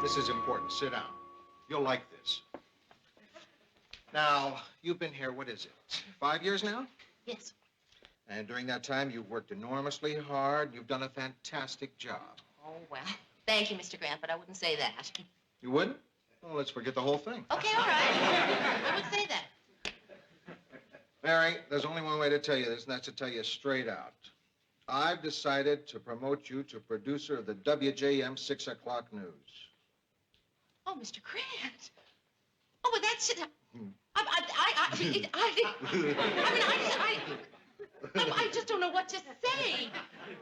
This is important. Sit down. You'll like this. Now, you've been here, what is it, 5 years now? Yes. And during that time, you've worked enormously hard. You've done a fantastic job. Oh, well, thank you, Mr. Grant, but I wouldn't say that. You wouldn't? Well, let's forget the whole thing. Okay, all right. I would say that. Mary, there's only one way to tell you this, and that's to tell you straight out. I've decided to promote you to producer of the WJM 6 o'clock news. Oh, Mr. Grant. Oh, well, that's it. I just don't know what to say.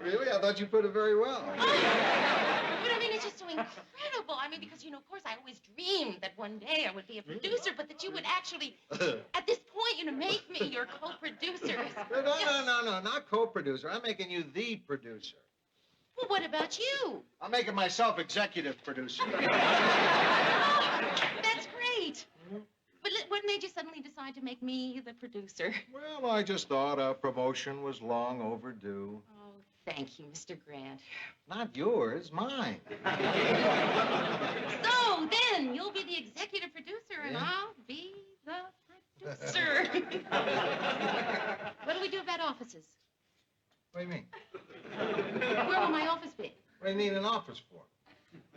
Really? I thought you put it very well. But I mean, it's just so incredible. I mean, because, of course, I always dreamed that one day I would be a producer, but that you would actually, at this point, make me your co-producer. No, not co-producer. I'm making you the producer. Well, what about you? I'm making myself executive producer. Oh, that's great. But what made you suddenly decide to make me the producer? Well, I just thought a promotion was long overdue. Oh, thank you, Mr. Grant. Not yours, mine. So, then, you'll be the executive producer, and I'll be the producer. What do we do about offices? What do you mean? Where will my office be? What do you need an office for?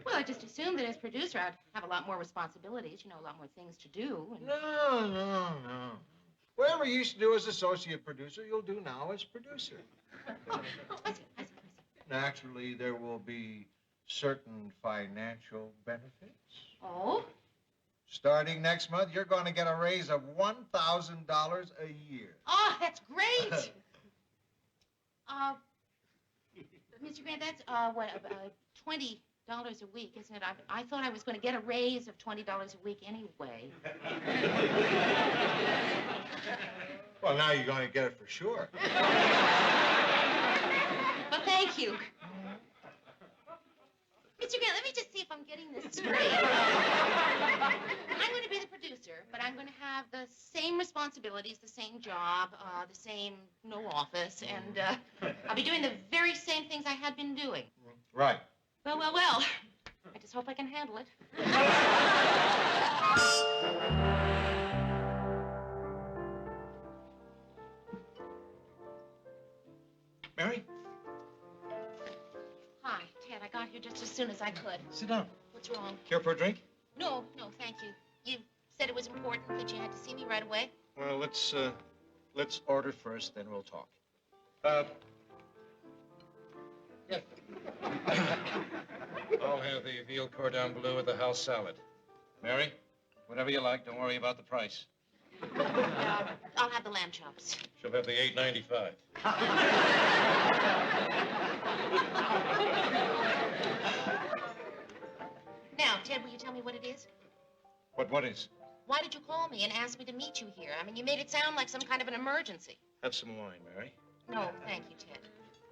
Well, I just assumed that as producer, I'd have a lot more responsibilities, a lot more things to do. And... No. Whatever you used to do as associate producer, you'll do now as producer. Oh, I see. Naturally, there will be certain financial benefits. Oh? Starting next month, you're going to get a raise of $1,000 a year. Oh, that's great. Mr. Grant, that's, $20 a week, isn't it? I thought I was going to get a raise of $20 a week anyway. Well, now you're going to get it for sure. Well, thank you. Mr. Grant, let me just see if I'm getting this straight. I'm going to be the producer, but I'm going to have the same responsibilities, the same job, the same no office, and I'll be doing the very same things I had been doing. Right. Well. I just hope I can handle it. Mary? Hi, Ted. I got here just as soon as I could. Sit down. What's wrong? Care for a drink? No, thank you. You said it was important that you had to see me right away. Well, let's order first, then we'll talk. Yeah. I'll have the veal cordon bleu with the house salad. Mary, whatever you like, don't worry about the price. I'll have the lamb chops. She'll have the $8.95. Now, Ted, will you tell me what it is? What is? Why did you call me and ask me to meet you here? I mean, you made it sound like some kind of an emergency. Have some wine, Mary. No, thank you, Ted.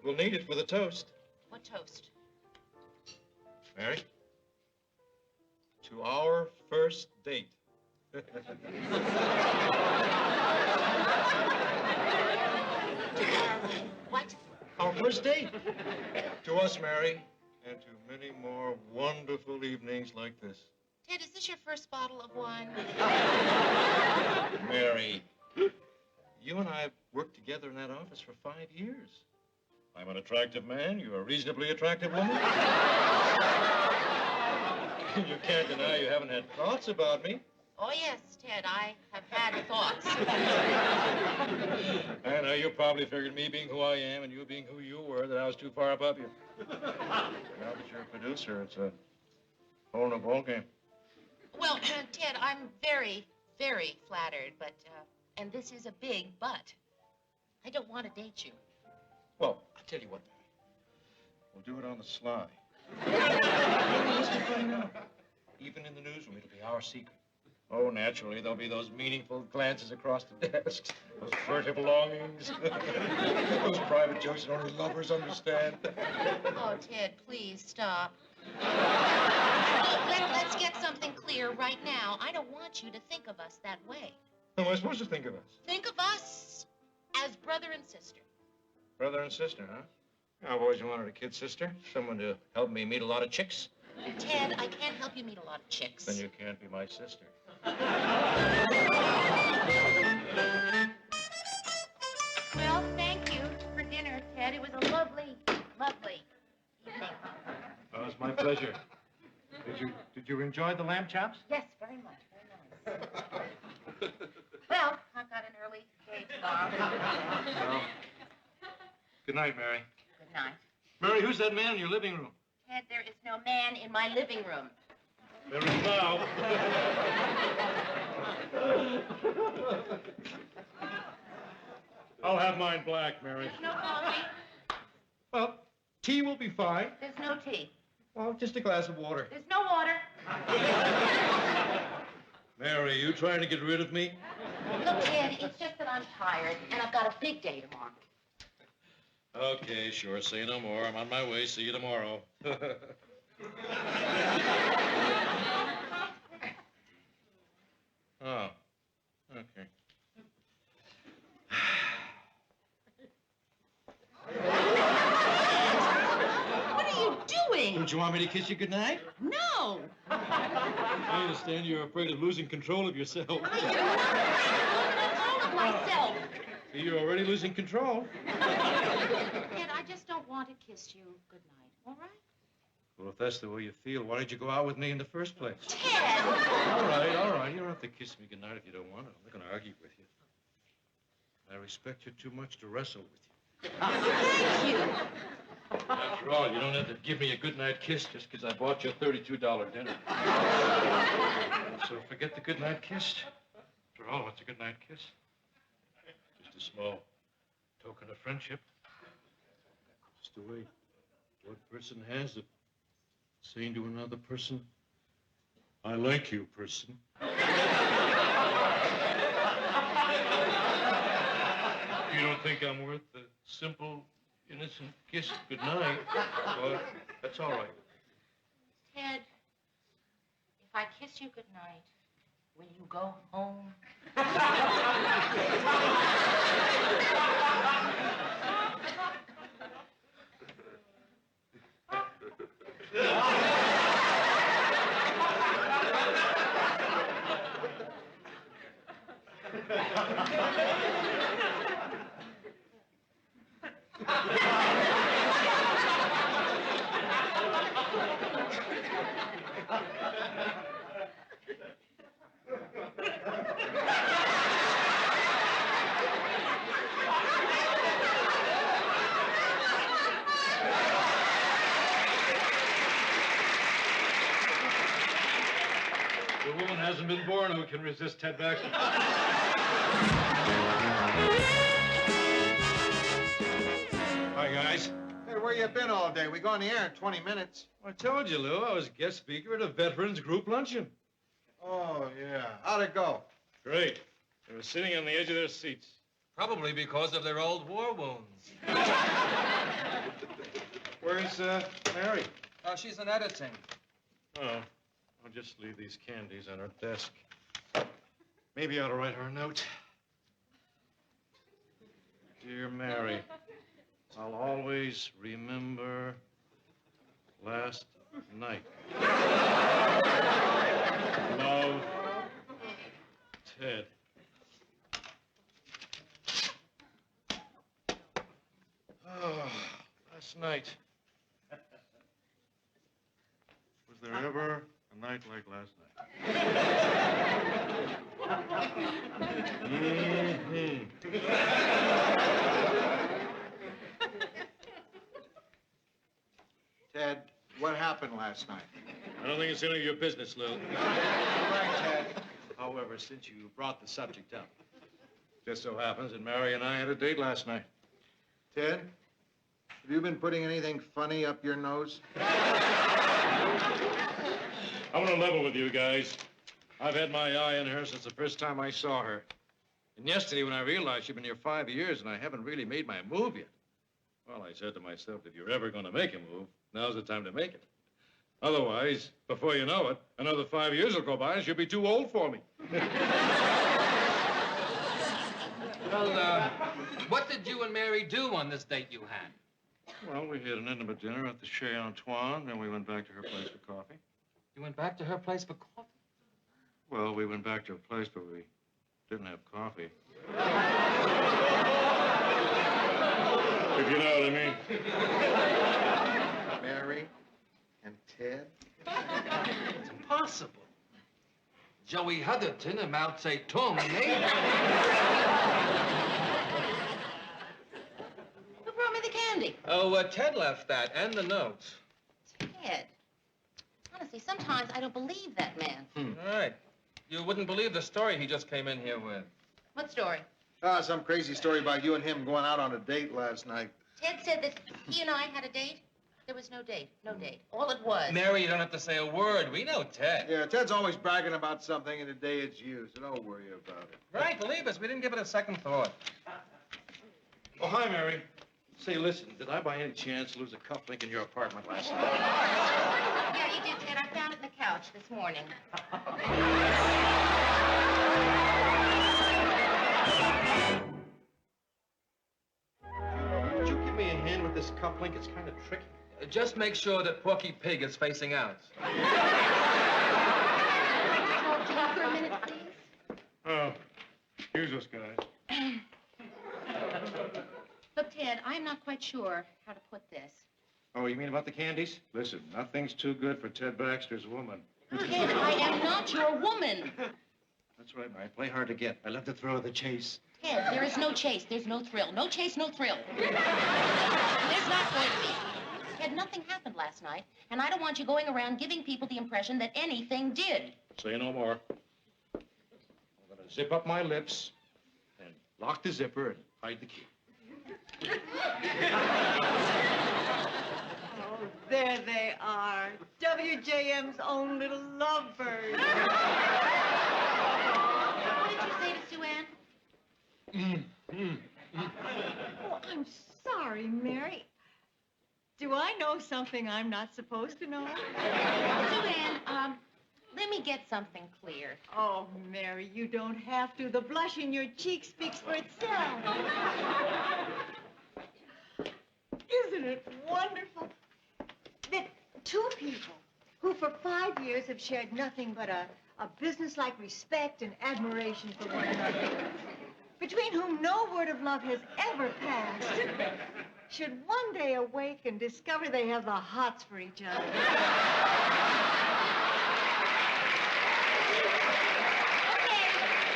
We'll need it for the toast. What toast? Mary? To our first date. What? Our first date. To us, Mary, and to many more wonderful evenings like this. Ted, is this your first bottle of wine? Mary, you and I have worked together in that office for 5 years. I'm an attractive man. You're a reasonably attractive woman. You can't deny you haven't had thoughts about me. Oh, yes, Ted, I have had thoughts. I know you probably figured me being who I am and you being who you were, that I was too far above you. Now that you're a producer, it's a whole new ballgame. Well, Ted, I'm very, very flattered, but, and this is a big but. I don't want to date you. Well, I'll tell you what, Mary. We'll do it on the sly. Even in the newsroom, it'll be our secret. Oh, naturally, there'll be those meaningful glances across the desks, those furtive longings, those private jokes that only lovers understand. Oh, Ted, please stop. Let's get something clear right now. I don't want you to think of us that way. How am I supposed to think of us? Think of us as brother and sister. Brother and sister, huh? I've always wanted a kid sister, someone to help me meet a lot of chicks. Ted, I can't help you meet a lot of chicks. Then you can't be my sister. Well, thank you for dinner, Ted. It was a lovely, lovely evening. Oh, it's my pleasure. Did you enjoy the lamb chops? Yes, very much. Very nice. Well, I've got an early day tomorrow. Well, good night, Mary. Good night. Mary, who's that man in your living room? Ted, there is no man in my living room. There is now. I'll have mine black, Mary. There's no coffee. Well, tea will be fine. There's no tea. Well, just a glass of water. There's no water. Mary, you trying to get rid of me? Look, Ted, it's just that I'm tired, and I've got a big day tomorrow. Okay, sure. Say no more. I'm on my way. See you tomorrow. Oh, okay. What are you doing? Don't you want me to kiss you goodnight? No. I understand you're afraid of losing control of yourself. I am not losing control of myself. See, you're already losing control. Ted, I just don't want to kiss you goodnight, all right? Well, if that's the way you feel, why did you go out with me in the first place? Ted! All right. You don't have to kiss me goodnight if you don't want to. I'm not going to argue with you. I respect you too much to wrestle with you. Thank you. After all, you don't have to give me a goodnight kiss just because I bought you a $32 dinner. So forget the goodnight kiss. After all, what's a goodnight kiss? Just a small token of friendship. Just the way one person has of saying to another person, I like you, person. You don't think I'm worth the simple, innocent kiss goodnight? Well, that's all right. Ted, if I kiss you goodnight, will you go home? The woman hasn't been born who can resist Ted Baxter. Hi, guys. Hey, where you been all day? We go on the air in 20 minutes. I told you, Lou, I was guest speaker at a veterans group luncheon. Oh, yeah. How'd it go? Great. They were sitting on the edge of their seats. Probably because of their old war wounds. Where's Mary? She's in editing. Oh, I'll just leave these candies on her desk. Maybe I ought to write her a note. Dear Mary, I'll always remember last night. Love, Ted. Oh, last night. Was there ever a night like last night? Mm-hmm. Ted, what happened last night? I don't think it's any of your business, Lou. Right, Ted. However, since you brought the subject up, just so happens that Mary and I had a date last night. Ted, have you been putting anything funny up your nose? I'm gonna level with you guys. I've had my eye on her since the first time I saw her. And yesterday when I realized she'd been here 5 years and I haven't really made my move yet, well, I said to myself, if you're ever gonna make a move, now's the time to make it. Otherwise, before you know it, another 5 years will go by and she'll be too old for me. Well, what did you and Mary do on this date you had? Well, we had an intimate dinner at the Chez Antoine, then we went back to her place for coffee. You went back to her place for coffee? Well, we went back to her place, but we didn't have coffee. If you know what I mean. Mary and Ted? It's impossible. Joey Heatherton and Mao Zedong, eh? Who brought me the candy? Oh, Ted left that, and the notes. Ted. Honestly, sometimes I don't believe that man. All right. You wouldn't believe the story he just came in here with. What story? Some crazy story about you and him going out on a date last night. Ted said that he and I had a date. There was no date. No date. All it was. Mary, you don't have to say a word. We know Ted. Yeah, Ted's always bragging about something, and today it's you, so don't worry about it. Right, believe us. We didn't give it a second thought. Oh, hi, Mary. Say, listen, did I by any chance lose a cufflink in your apartment last night? Yeah, you did, Ted. I found it in the couch this morning. Would you give me a hand with this cufflink? It's kind of tricky. Just make sure that Porky Pig is facing out. Talk to me for a minute, please. Oh, use us, guys. Look, Ted, I'm not quite sure how to put this. Oh, you mean about the candies? Listen, nothing's too good for Ted Baxter's woman. Ted, I am not your woman. That's right, Mary. Play hard to get. I love the thrill of the chase. Ted, there is no chase. There's no thrill. No chase, no thrill. There's not going to be. Ted, nothing happened last night, and I don't want you going around giving people the impression that anything did. Say no more. I'm gonna zip up my lips and lock the zipper and hide the key. Oh, there they are. WJM's own little lovebirds. What did you say to Sue Ann? Oh, I'm sorry, Mary. Do I know something I'm not supposed to know? Sue Ann, let me get something clear. Oh, Mary, you don't have to. The blush in your cheek speaks for itself. Isn't it wonderful that two people who for 5 years have shared nothing but a businesslike respect and admiration for one another, between whom no word of love has ever passed, should one day awake and discover they have the hots for each other? Okay,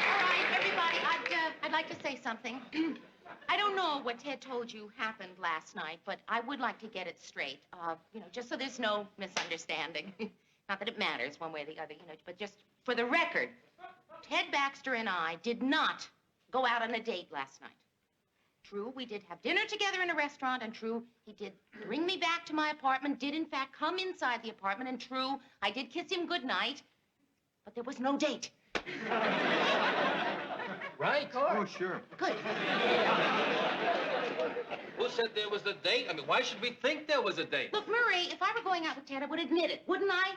all right, everybody, I'd like to say something. I don't know what Ted told you happened last night, but I would like to get it straight. Just so there's no misunderstanding. Not that it matters one way or the other, but just for the record, Ted Baxter and I did not go out on a date last night. True, we did have dinner together in a restaurant, and true, he did bring me back to my apartment, did in fact come inside the apartment, and true, I did kiss him goodnight, but there was no date. Right? Oh, sure. Good. Who said there was a date? I mean, why should we think there was a date? Look, Murray, if I were going out with Ted, I would admit it, wouldn't I?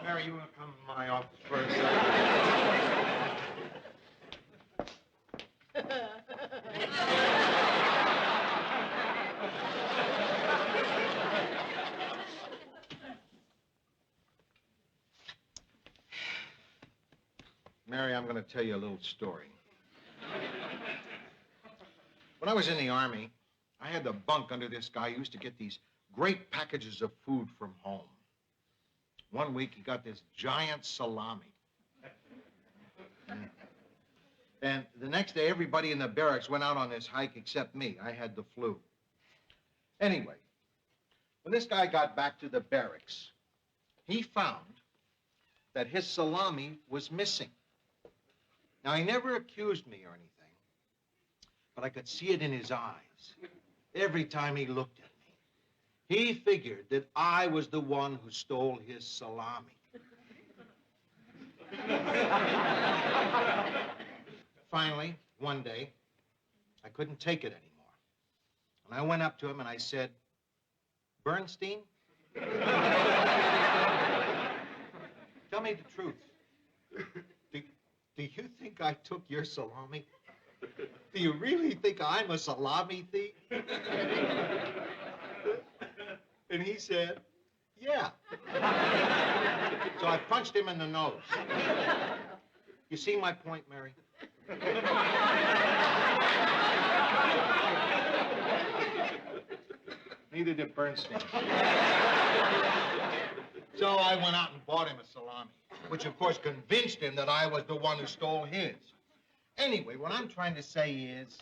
Mary, you want to come to my office for a second? Mary, I'm going to tell you a little story. When I was in the Army, I had to bunk under this guy who used to get these great packages of food from home. One week, he got this giant salami. And the next day, everybody in the barracks went out on this hike except me. I had the flu. Anyway, when this guy got back to the barracks, he found that his salami was missing. Now, he never accused me or anything, but I could see it in his eyes every time he looked at me. He figured that I was the one who stole his salami. Finally, one day, I couldn't take it anymore. And I went up to him and I said, Bernstein, tell me the truth. Do you think I took your salami? Do you really think I'm a salami thief? And he said, yeah. So I punched him in the nose. You see my point, Mary? Neither did Bernstein. So I went out and bought him a salami, which of course convinced him that I was the one who stole his. Anyway, what I'm trying to say is,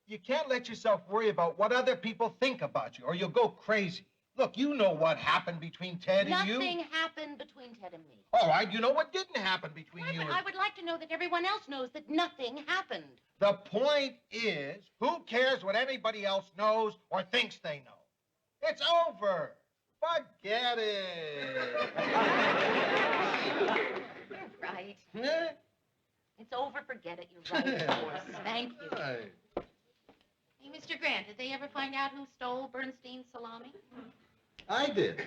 you can't let yourself worry about what other people think about you, or you'll go crazy. Look, you know what happened between Ted and you. Nothing happened between Ted and me. All right, you know what didn't happen between you But and... I would like to know that everyone else knows that nothing happened. The point is, who cares what anybody else knows or thinks they know? It's over. Forget it. You're right. Huh? It's over, forget it. You're right, of course. Thank you. Hey. Hey, Mr. Grant, did they ever find out who stole Bernstein's salami? I did. Hiya.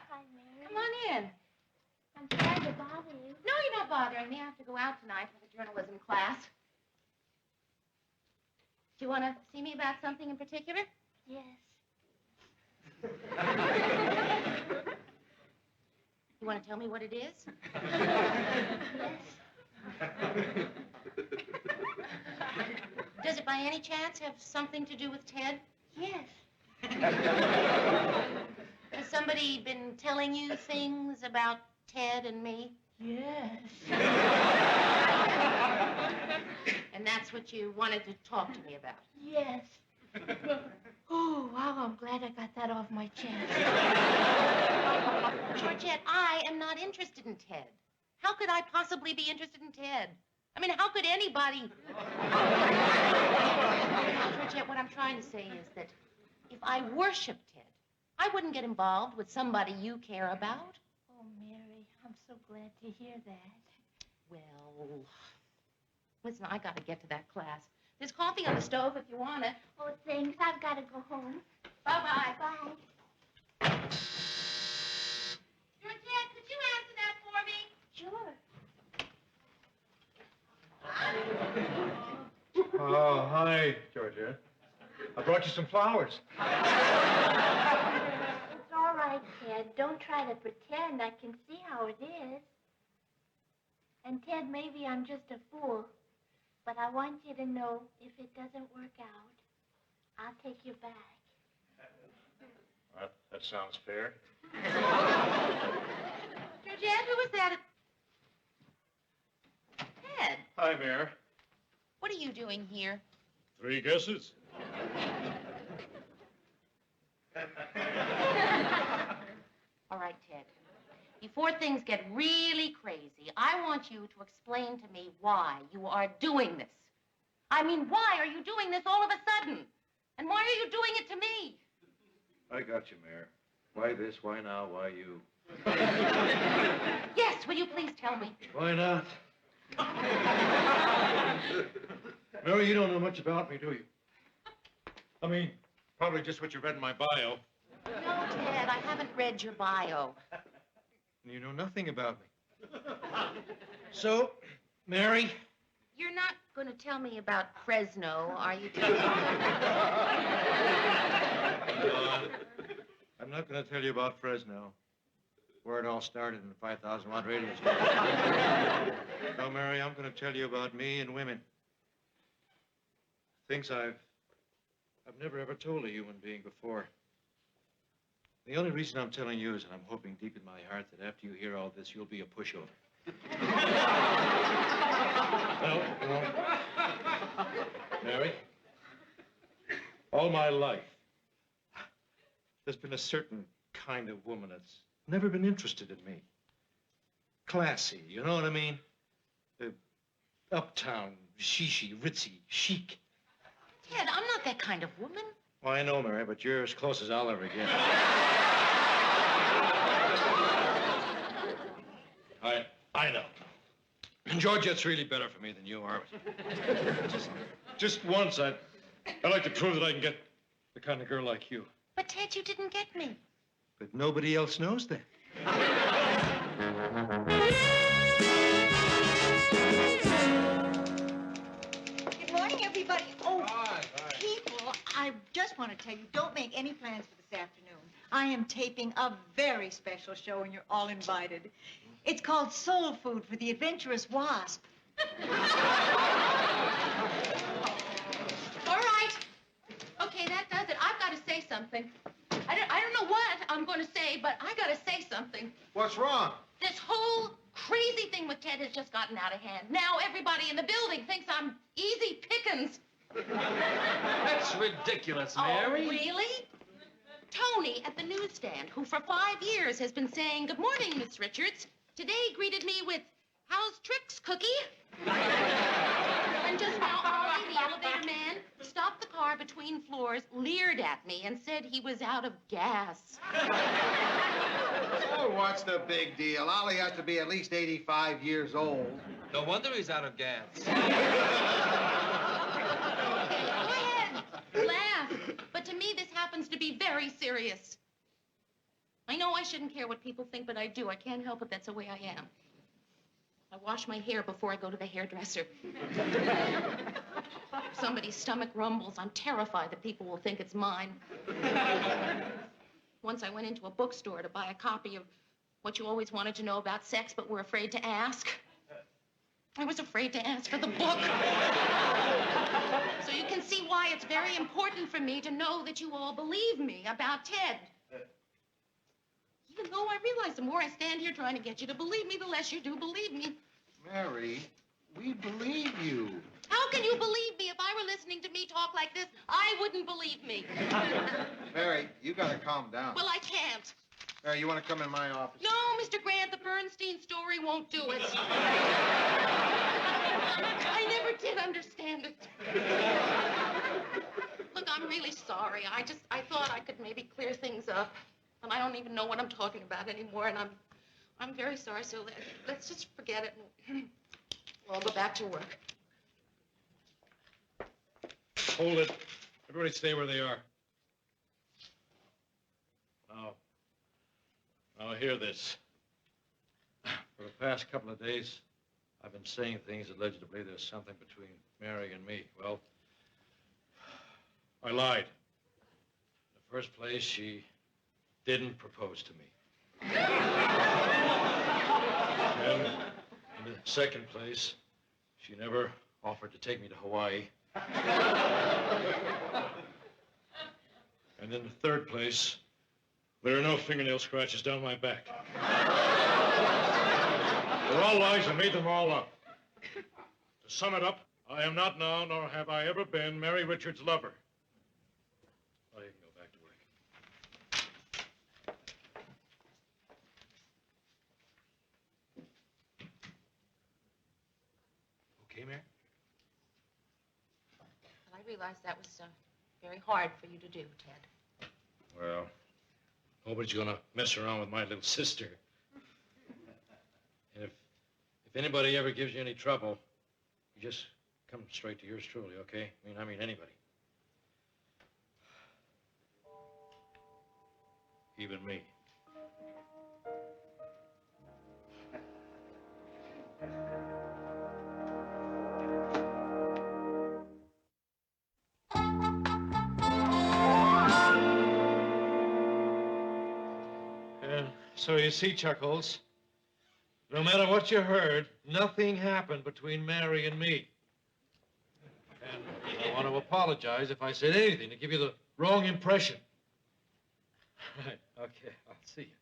Hi, Mary. Come on in. I'm sorry to bother you. No, you're not bothering me. I have to go out tonight for the journalism class. Do you want to see me about something in particular? Yes. You want to tell me what it is? Yes. Does it by any chance have something to do with Ted? Yes. Has somebody been telling you things about Ted and me? Yes. And that's what you wanted to talk to me about? Yes. Oh, wow, I'm glad I got that off my chest. Georgette, I am not interested in Ted. How could I possibly be interested in Ted? I mean, how could anybody... Georgette, what I'm trying to say is that if I worshiped Ted, I wouldn't get involved with somebody you care about. Oh, Mary, I'm so glad to hear that. Well, listen, I gotta get to that class. There's coffee on the stove if you want it. Oh, thanks. I've got to go home. Bye-bye. Bye. Georgette, could you answer that for me? Sure. Oh, hi, Georgia. I brought you some flowers. It's all right, Ted. Don't try to pretend. I can see how it is. And, Ted, maybe I'm just a fool. But I want you to know, if it doesn't work out, I'll take you back. That sounds fair. Georgette, who was that? Ted, Hi, Mayor. what are you doing here? 3 guesses? All right, Ted. Before things get really crazy, I want you to explain to me why you are doing this. I mean, why are you doing this all of a sudden? And why are you doing it to me? I got you, Mayor. Why this? Why now? Why you? Yes, will you please tell me? Why not? Mary, you don't know much about me, do you? I mean, probably just what you read in my bio. No, Ted, I haven't read your bio. You know nothing about me. So, Mary? You're not going to tell me about Fresno, are you? I'm not going to tell you about Fresno, where it all started in the 5,000-watt radio station. No, Mary, I'm going to tell you about me and women. Things I've never ever told a human being before. The only reason I'm telling you is that I'm hoping deep in my heart that after you hear all this, you'll be a pushover. No. Mary, all my life, there's been a certain kind of woman that's never been interested in me. Classy, you know what I mean? Uptown, shishi, ritzy, chic. Ted, I'm not that kind of woman. Well, I know, Mary, but you're as close as I'll ever get. I know. Georgette's really better for me than you are. Just once, I'd like to prove that I can get the kind of girl like you. But, Ted, you didn't get me. But nobody else knows that. Good morning, everybody. Oh, Hi. people, I just want to tell you, don't make any plans for this afternoon. I am taping a very special show, and you're all invited. It's called Soul Food for the Adventurous Wasp. All right. Okay, that does it. I've got to say something. I don't know what I'm going to say, but I got to say something. What's wrong? This whole crazy thing with Ted has just gotten out of hand. Now everybody in the building thinks I'm easy pickings. That's ridiculous, Oh, Mary. really? Tony at the newsstand, who for 5 years has been saying, "Good morning, Miss Richards," today greeted me with, "How's tricks, Cookie?" And just now, Ollie, the elevator man, stopped the car between floors, leered at me, and said he was out of gas. Oh, what's the big deal? Ollie has to be at least 85 years old. No wonder he's out of gas. Go ahead, laugh. But to me, this happens to be very serious. I know I shouldn't care what people think, but I do. I can't help it. That's the way I am. I wash my hair before I go to the hairdresser. If somebody's stomach rumbles, I'm terrified that people will think it's mine. Once I went into a bookstore to buy a copy of What You Always Wanted to Know About Sex But Were Afraid to Ask. I was afraid to ask for the book. So you can see why it's very important for me to know that you all believe me about Ted. Even though I realize the more I stand here trying to get you to believe me, the less you do believe me. Mary, we believe you. How can you believe me? If I were listening to me talk like this, I wouldn't believe me. Mary, you gotta calm down. Well, I can't. Mary, you wanna come in my office? No, Mr. Grant, the Bernstein story won't do it. I never did understand it. Look, I'm really sorry. I thought I could maybe clear things up. And I don't even know what I'm talking about anymore, and I'm very sorry, so let's just forget it and we'll all go back to work. Hold it. Everybody stay where they are. Now hear this. For the past couple of days, I've been saying things that led you to believe there's something between Mary and me. Well, I lied. In the first place, she didn't propose to me. And in the second place, she never offered to take me to Hawaii. And in the third place, there are no fingernail scratches down my back. They're all lies. I made them all up. To sum it up, I am not now, nor have I ever been, Mary Richards' lover. Now you can go back to work. Okay, Mary? Well, I realized that was very hard for you to do, Ted. Well, nobody's gonna mess around with my little sister. And if anybody ever gives you any trouble, you just come straight to yours truly, okay? I mean anybody. Even me. So you see, Chuckles, no matter what you heard, nothing happened between Mary and me. And I want to apologize if I said anything to give you the wrong impression. Right, okay, I'll see you.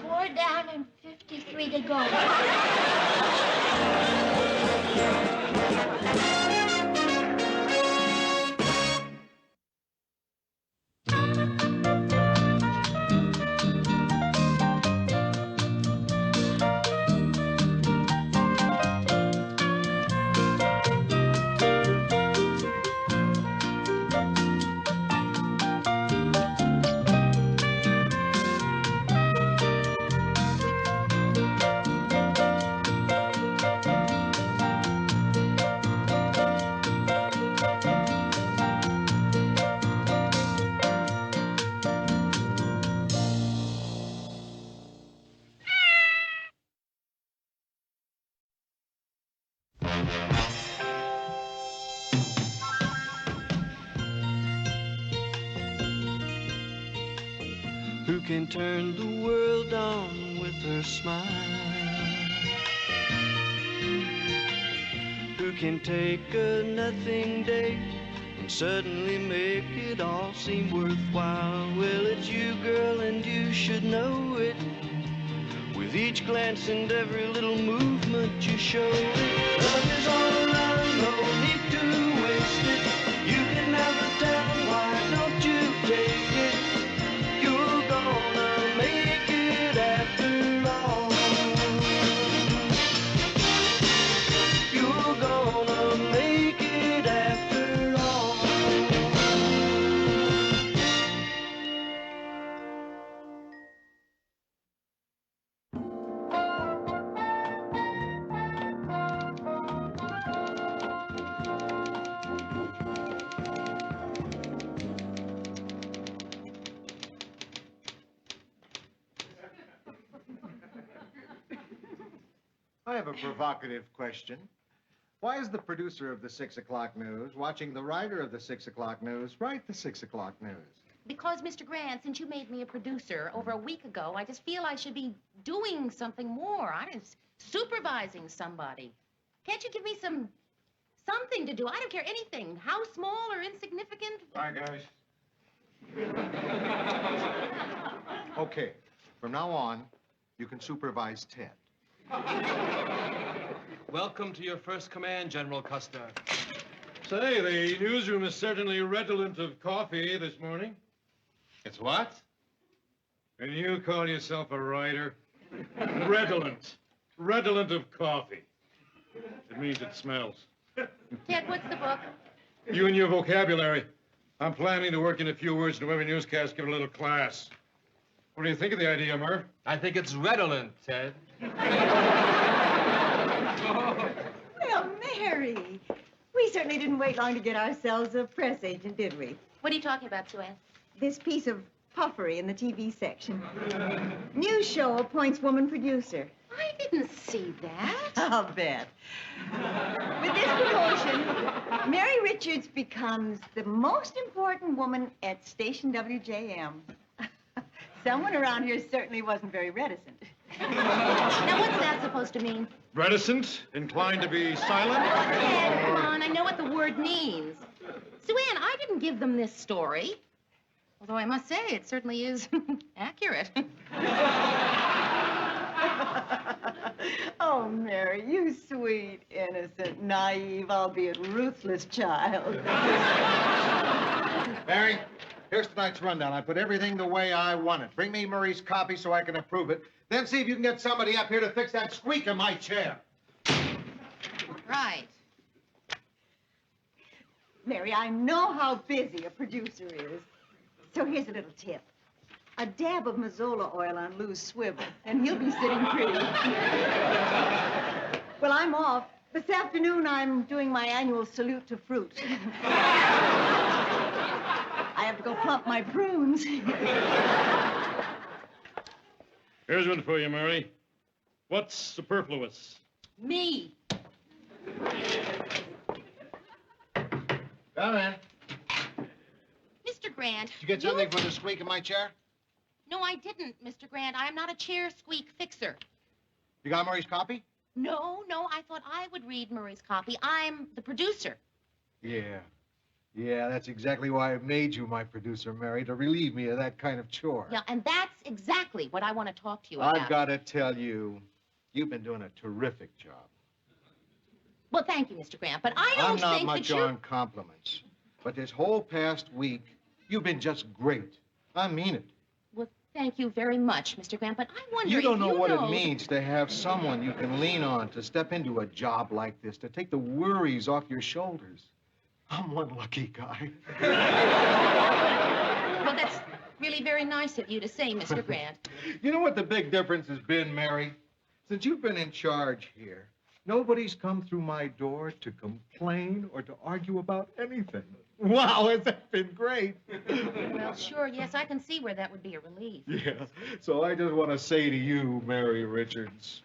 4 down and 53 to go. who can turn the world on with her smile, who can take a nothing day and suddenly make it all seem worthwhile. Well, it's you, girl, and you should know it. With each glance and every little movement you show it. Love is all around, no need to waste it. You can have the town, why don't you take it? You're gonna make it after all. You're gonna make it after all. I have a provocative question. Why is the producer of the 6 o'clock news watching the writer of the 6 o'clock news write the 6 o'clock news? Because, Mr. Grant, since you made me a producer over a week ago, I just feel I should be doing something more. I'm supervising somebody. Can't you give me something to do? I don't care anything. How small or insignificant? Bye, guys. Okay, from now on, you can supervise Ted. Welcome to your first command, General Custer. Say, the newsroom is certainly redolent of coffee this morning. It's what? And you call yourself a writer? Redolent. Redolent of coffee. It means it smells. Ted, what's the book? You and your vocabulary. I'm planning to work in a few words into every newscast, give a little class. What do you think of the idea, Murph? I think it's redolent, Ted. Well, Mary, we certainly didn't wait long to get ourselves a press agent, did we? What are you talking about, Sue Ann? This piece of puffery in the TV section. News show appoints woman producer. I didn't see that. I'll bet. With this promotion, Mary Richards becomes the most important woman at station WJM. Someone around here certainly wasn't very reticent. Now, what's that supposed to mean? Reticent? Inclined to be silent? Ted, come on, I know what the word means. Sue Ann, I didn't give them this story. Although I must say, it certainly is accurate. Oh, Mary, you sweet, innocent, naive, albeit ruthless child. Mary, here's tonight's rundown. I put everything the way I want it. Bring me Murray's copy so I can approve it. Then see if you can get somebody up here to fix that squeak in my chair. Right. Mary, I know how busy a producer is. So here's a little tip. A dab of Mazola oil on Lou's swivel, and he'll be sitting pretty. Well, I'm off. This afternoon, I'm doing my annual salute to fruit. I have to go plump my prunes. Here's one for you, Mary. What's superfluous? Me. Come in. Mr. Grant. Did you get something for the squeak in my chair? No, I didn't, Mr. Grant. I am not a chair squeak fixer. You got Murray's copy? No, I thought I would read Murray's copy. I'm the producer. Yeah. Yeah, that's exactly why I made you my producer, Mary, to relieve me of that kind of chore. Yeah, and that's exactly what I want to talk to you about. I've got to tell you, you've been doing a terrific job. Well, thank you, Mr. Grant, but I don't I'm not think much that you're... on compliments, but this whole past week, you've been just great. I mean it. Well, thank you very much, Mr. Grant, but I wonder You don't if know you what know... it means to have someone you can lean on to step into a job like this, to take the worries off your shoulders. I'm one lucky guy. Well, that's really very nice of you to say, Mr. Grant. You know what the big difference has been, Mary? Since you've been in charge here, nobody's come through my door to complain or to argue about anything. Wow, has that been great? Well, sure, yes, I can see where that would be a relief. Yeah, so I just want to say to you, Mary Richards,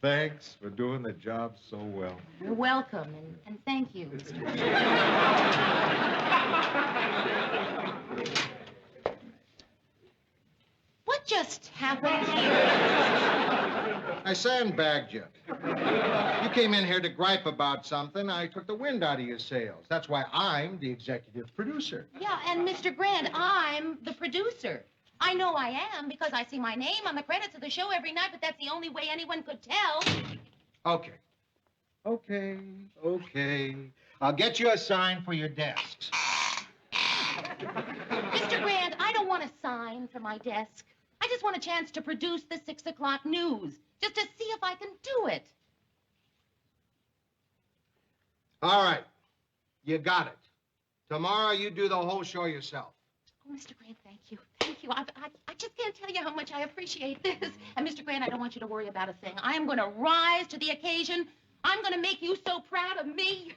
thanks for doing the job so well. You're welcome, and thank you, Mr. Grant. just happened here? I sandbagged you. You came in here to gripe about something. I took the wind out of your sails. That's why I'm the executive producer. Yeah, and Mr. Grant, I'm the producer. I know I am because I see my name on the credits of the show every night, but that's the only way anyone could tell. Okay. Okay. I'll get you a sign for your desks. Mr. Grant, I don't want a sign for my desk. I just want a chance to produce the 6 o'clock news, just to see if I can do it. All right. You got it. Tomorrow you do the whole show yourself. Oh, Mr. Grant, thank you. Thank you. I just can't tell you how much I appreciate this. And, Mr. Grant, I don't want you to worry about a thing. I am going to rise to the occasion. I'm going to make you so proud of me.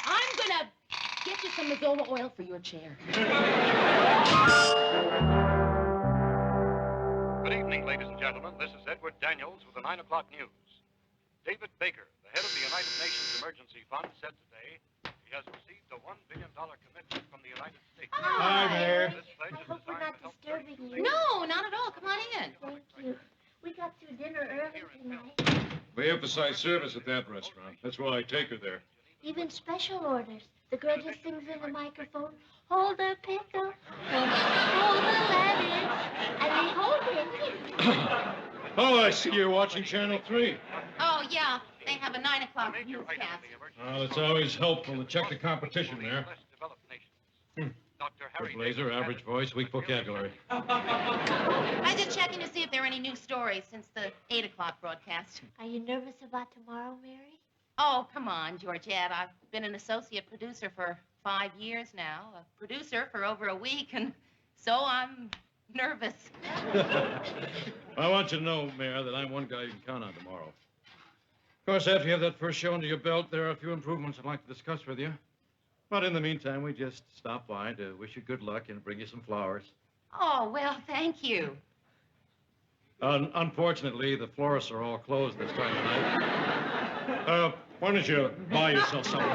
I'm going to get you some Mazola oil for your chair. Good evening, ladies and gentlemen. This is Edward Daniels with the 9 o'clock news. David Baker, the head of the United Nations Emergency Fund, said today he has received a $1 billion commitment from the United States. Hi, Mayor. This pledge I is hope we're designed not to help disturbing 36 you. No, not at all. Come on in. Thank you. We got through dinner early tonight. We emphasize service at that restaurant. That's why I take her there. Even special orders. The girl just sings in the microphone, hold the pickle, hold the lettuce, and they hold it. Oh, I see you're watching Channel 3. Oh, yeah. They have a 9 o'clock major item newscast. in the emergency Well, it's always helpful to check the competition there. less developed nations. Dr. Harry Good blazer, Davis average voice, weak vocabulary. I'm just checking to see if there are any new stories since the 8 o'clock broadcast. Are you nervous about tomorrow, Mary? Oh, come on, Georgette. I've been an associate producer for 5 years now, a producer for over a week, and so I'm nervous. I want you to know, Mayor, that I'm one guy you can count on tomorrow. Of course, after you have that first show under your belt, there are a few improvements I'd like to discuss with you. But in the meantime, we just stop by to wish you good luck and bring you some flowers. Oh, well, thank you. Unfortunately, the florists are all closed this time of night. Why don't you buy yourself something?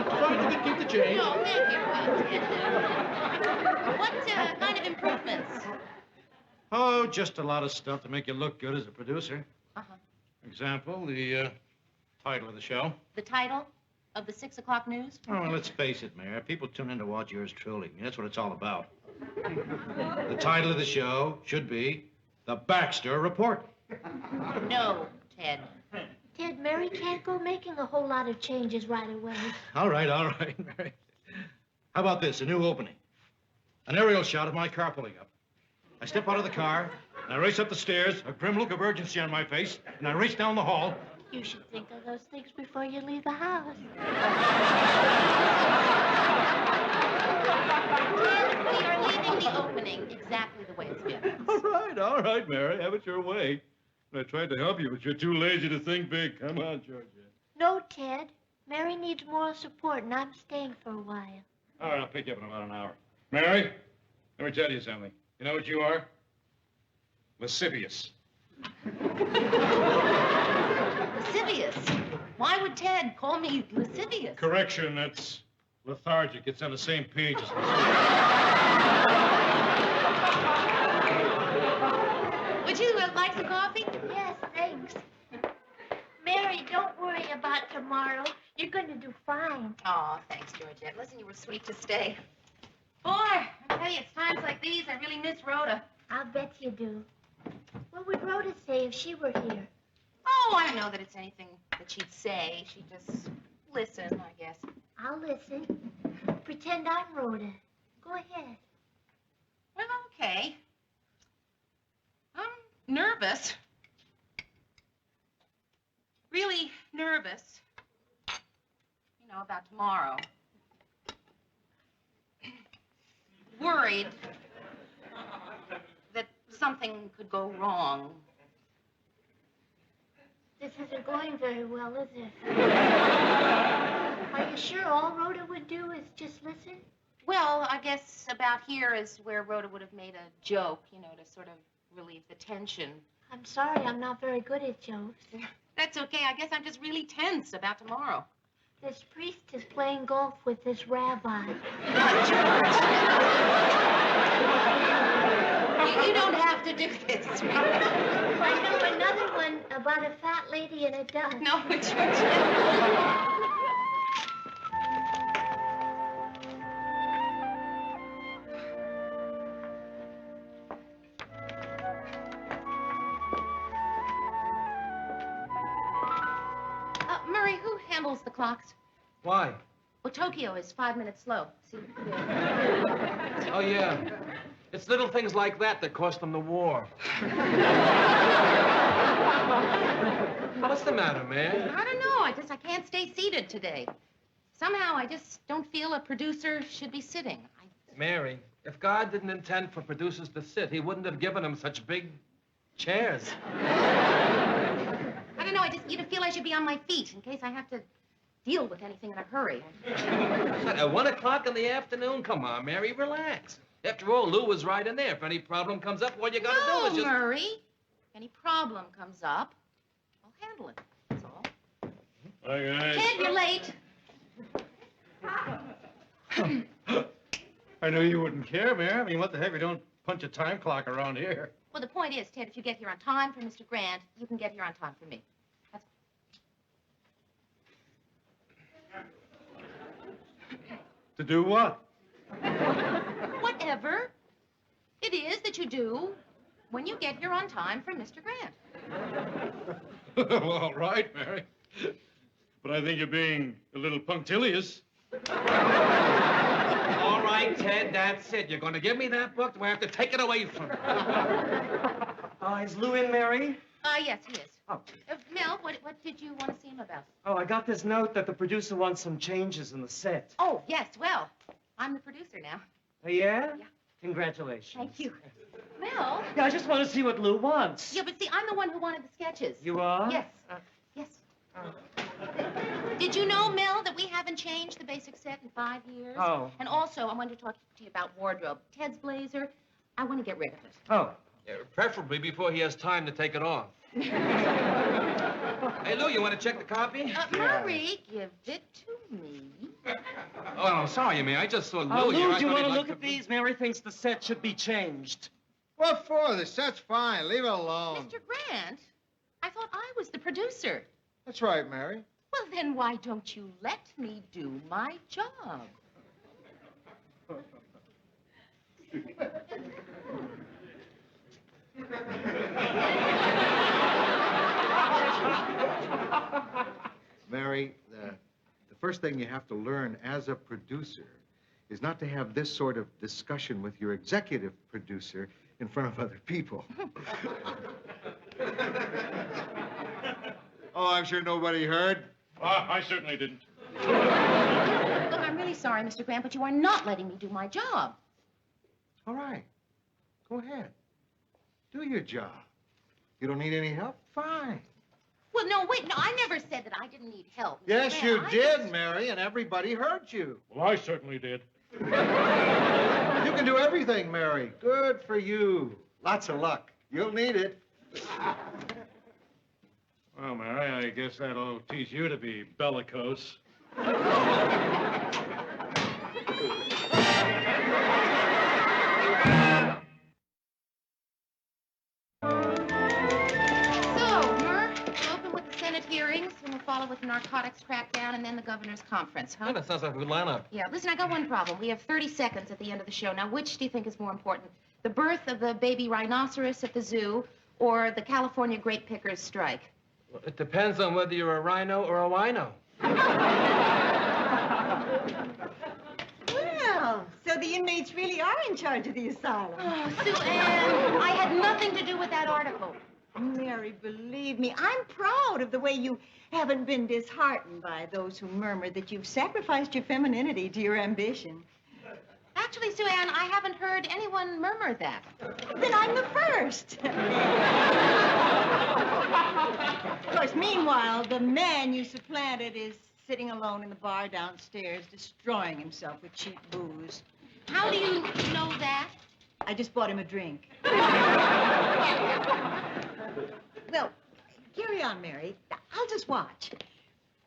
Fine, you can keep the change. No, thank you. What kind of improvements? Oh, just a lot of stuff to make you look good as a producer. Uh-huh. Example, the title of the show. The title of the 6 o'clock news? Oh, let's face it, Mayor. People tune in to watch yours truly. That's what it's all about. The title of the show should be The Baxter Report. No, Ted. Ted, Mary can't go making a whole lot of changes right away. All right, Mary. How about this, a new opening? An aerial shot of my car pulling up. I step out of the car, and I race up the stairs, a grim look of urgency on my face, and I race down the hall. You should think of those things before you leave the house. Ted, we are leaving the opening exactly the way it's been. All right, Mary. Have it your way. I tried to help you, but you're too lazy to think big. Come on, Georgia. No, Ted. Mary needs moral support, and I'm staying for a while. All right, I'll pick you up in about an hour. Mary, let me tell you something. You know what you are? Lascivious. Lascivious? Why would Ted call me lascivious? Correction, that's lethargic. It's on the same page as Would you like some coffee? Yes, thanks. Mary, don't worry about tomorrow. You're going to do fine. Oh, thanks, Georgette. Listen, you were sweet to stay. Boy, I tell you, it's times like these I really miss Rhoda. I'll bet you do. What would Rhoda say if she were here? Oh, I don't know that it's anything that she'd say. She'd just listen, I guess. I'll listen. Pretend I'm Rhoda. Go ahead. Well, okay. I'm nervous. Really nervous. You know, about tomorrow. Worried that something could go wrong. This isn't going very well, is it? Are you sure all Rhoda would do is just listen? Well, I guess about here is where Rhoda would have made a joke, you know, to sort of relieve the tension. I'm sorry, I'm not very good at jokes. That's okay. I guess I'm just really tense about tomorrow. This priest is playing golf with this rabbi. You don't have to do this. I know another one about a fat lady and a duck. No, Georgia. Murray, who handles the clocks? Why? Well, Tokyo is 5 minutes slow. See? Oh, yeah. It's little things like that that cost them the war. What's the matter, man? I don't know. I can't stay seated today. Somehow, I just don't feel a producer should be sitting. Mary, if God didn't intend for producers to sit, he wouldn't have given them such big chairs. I don't know. You feel I should be on my feet in case I have to deal with anything in a hurry. At 1 o'clock in the afternoon? Come on, Mary, relax. After all, Lou was right in there. If any problem comes up, all you gotta do is just... Murray. If any problem comes up, I'll handle it. That's all. Hi, guys. Ted, you're late. I know you wouldn't care, Mary. I mean, what the heck? We don't punch a time clock around here. Well, the point is, Ted, if you get here on time for Mr. Grant, you can get here on time for me. That's... To do what? Whatever it is that you do when you get here on time for Mr. Grant. Well, all right, Mary. But I think you're being a little punctilious. All right, Ted, that's it. You're gonna give me that book, do I have to take it away from you? Is Lou in, Mary? Yes, he is. Oh. Mel, what did you want to see him about? Oh, I got this note that the producer wants some changes in the set. Oh, yes, well, I'm the producer now. Oh, yeah? Yeah. Congratulations. Thank you. Mel? Yeah, I just want to see what Lou wants. Yeah, but see, I'm the one who wanted the sketches. You are? Yes. Yes. Did you know, Mel, that we haven't changed the basic set in 5 years? Oh. And also, I wanted to talk to you about wardrobe. Ted's blazer, I want to get rid of it. Oh. Yeah, preferably before he has time to take it off. Hey, Lou, you want to check the copy? Murray, give it to me. Oh, no, sorry, Mary. I just saw Lou Oh, here. Lou, I do you thought want he'd to like look at these? Mary thinks the set should be changed. What for? The set's fine. Leave it alone. Mr. Grant, I thought I was the producer. That's right, Mary. Well, then why don't you let me do my job? Mary, the first thing you have to learn as a producer is not to have this sort of discussion with your executive producer in front of other people. Oh, I'm sure nobody heard. I certainly didn't. Look, I'm really sorry, Mr. Grant, but you are not letting me do my job. All right. Go ahead. Do your job. You don't need any help? Fine. Well, no, wait, no, I never said that I didn't need help. Mr. Yes, Grant. you I did, just- Mary, and everybody heard you. Well, I certainly did. You can do everything, Mary. Good for you. Lots of luck. You'll need it. Well, Mary, I guess that'll teach you to be bellicose. So, Murr, we'll open with the Senate hearings, and we'll follow with the narcotics crackdown, and then the governor's conference, huh? Yeah, that sounds like a good lineup. Yeah, listen, I got one problem. We have 30 seconds at the end of the show. Now, which do you think is more important? The birth of the baby rhinoceros at the zoo or the California grape pickers strike? Well, it depends on whether you're a rhino or a wino. Well, so the inmates really are in charge of the asylum. Oh, Sue Ann, I had nothing to do with that article. Mary, believe me, I'm proud of the way you haven't been disheartened by those who murmur that you've sacrificed your femininity to your ambition. Actually, Sue Ann, I haven't heard anyone murmur that. Then I'm the first. Of course, meanwhile, the man you supplanted is sitting alone in the bar downstairs, destroying himself with cheap booze. How do you know that? I just bought him a drink. Well, carry on, Mary. I'll just watch.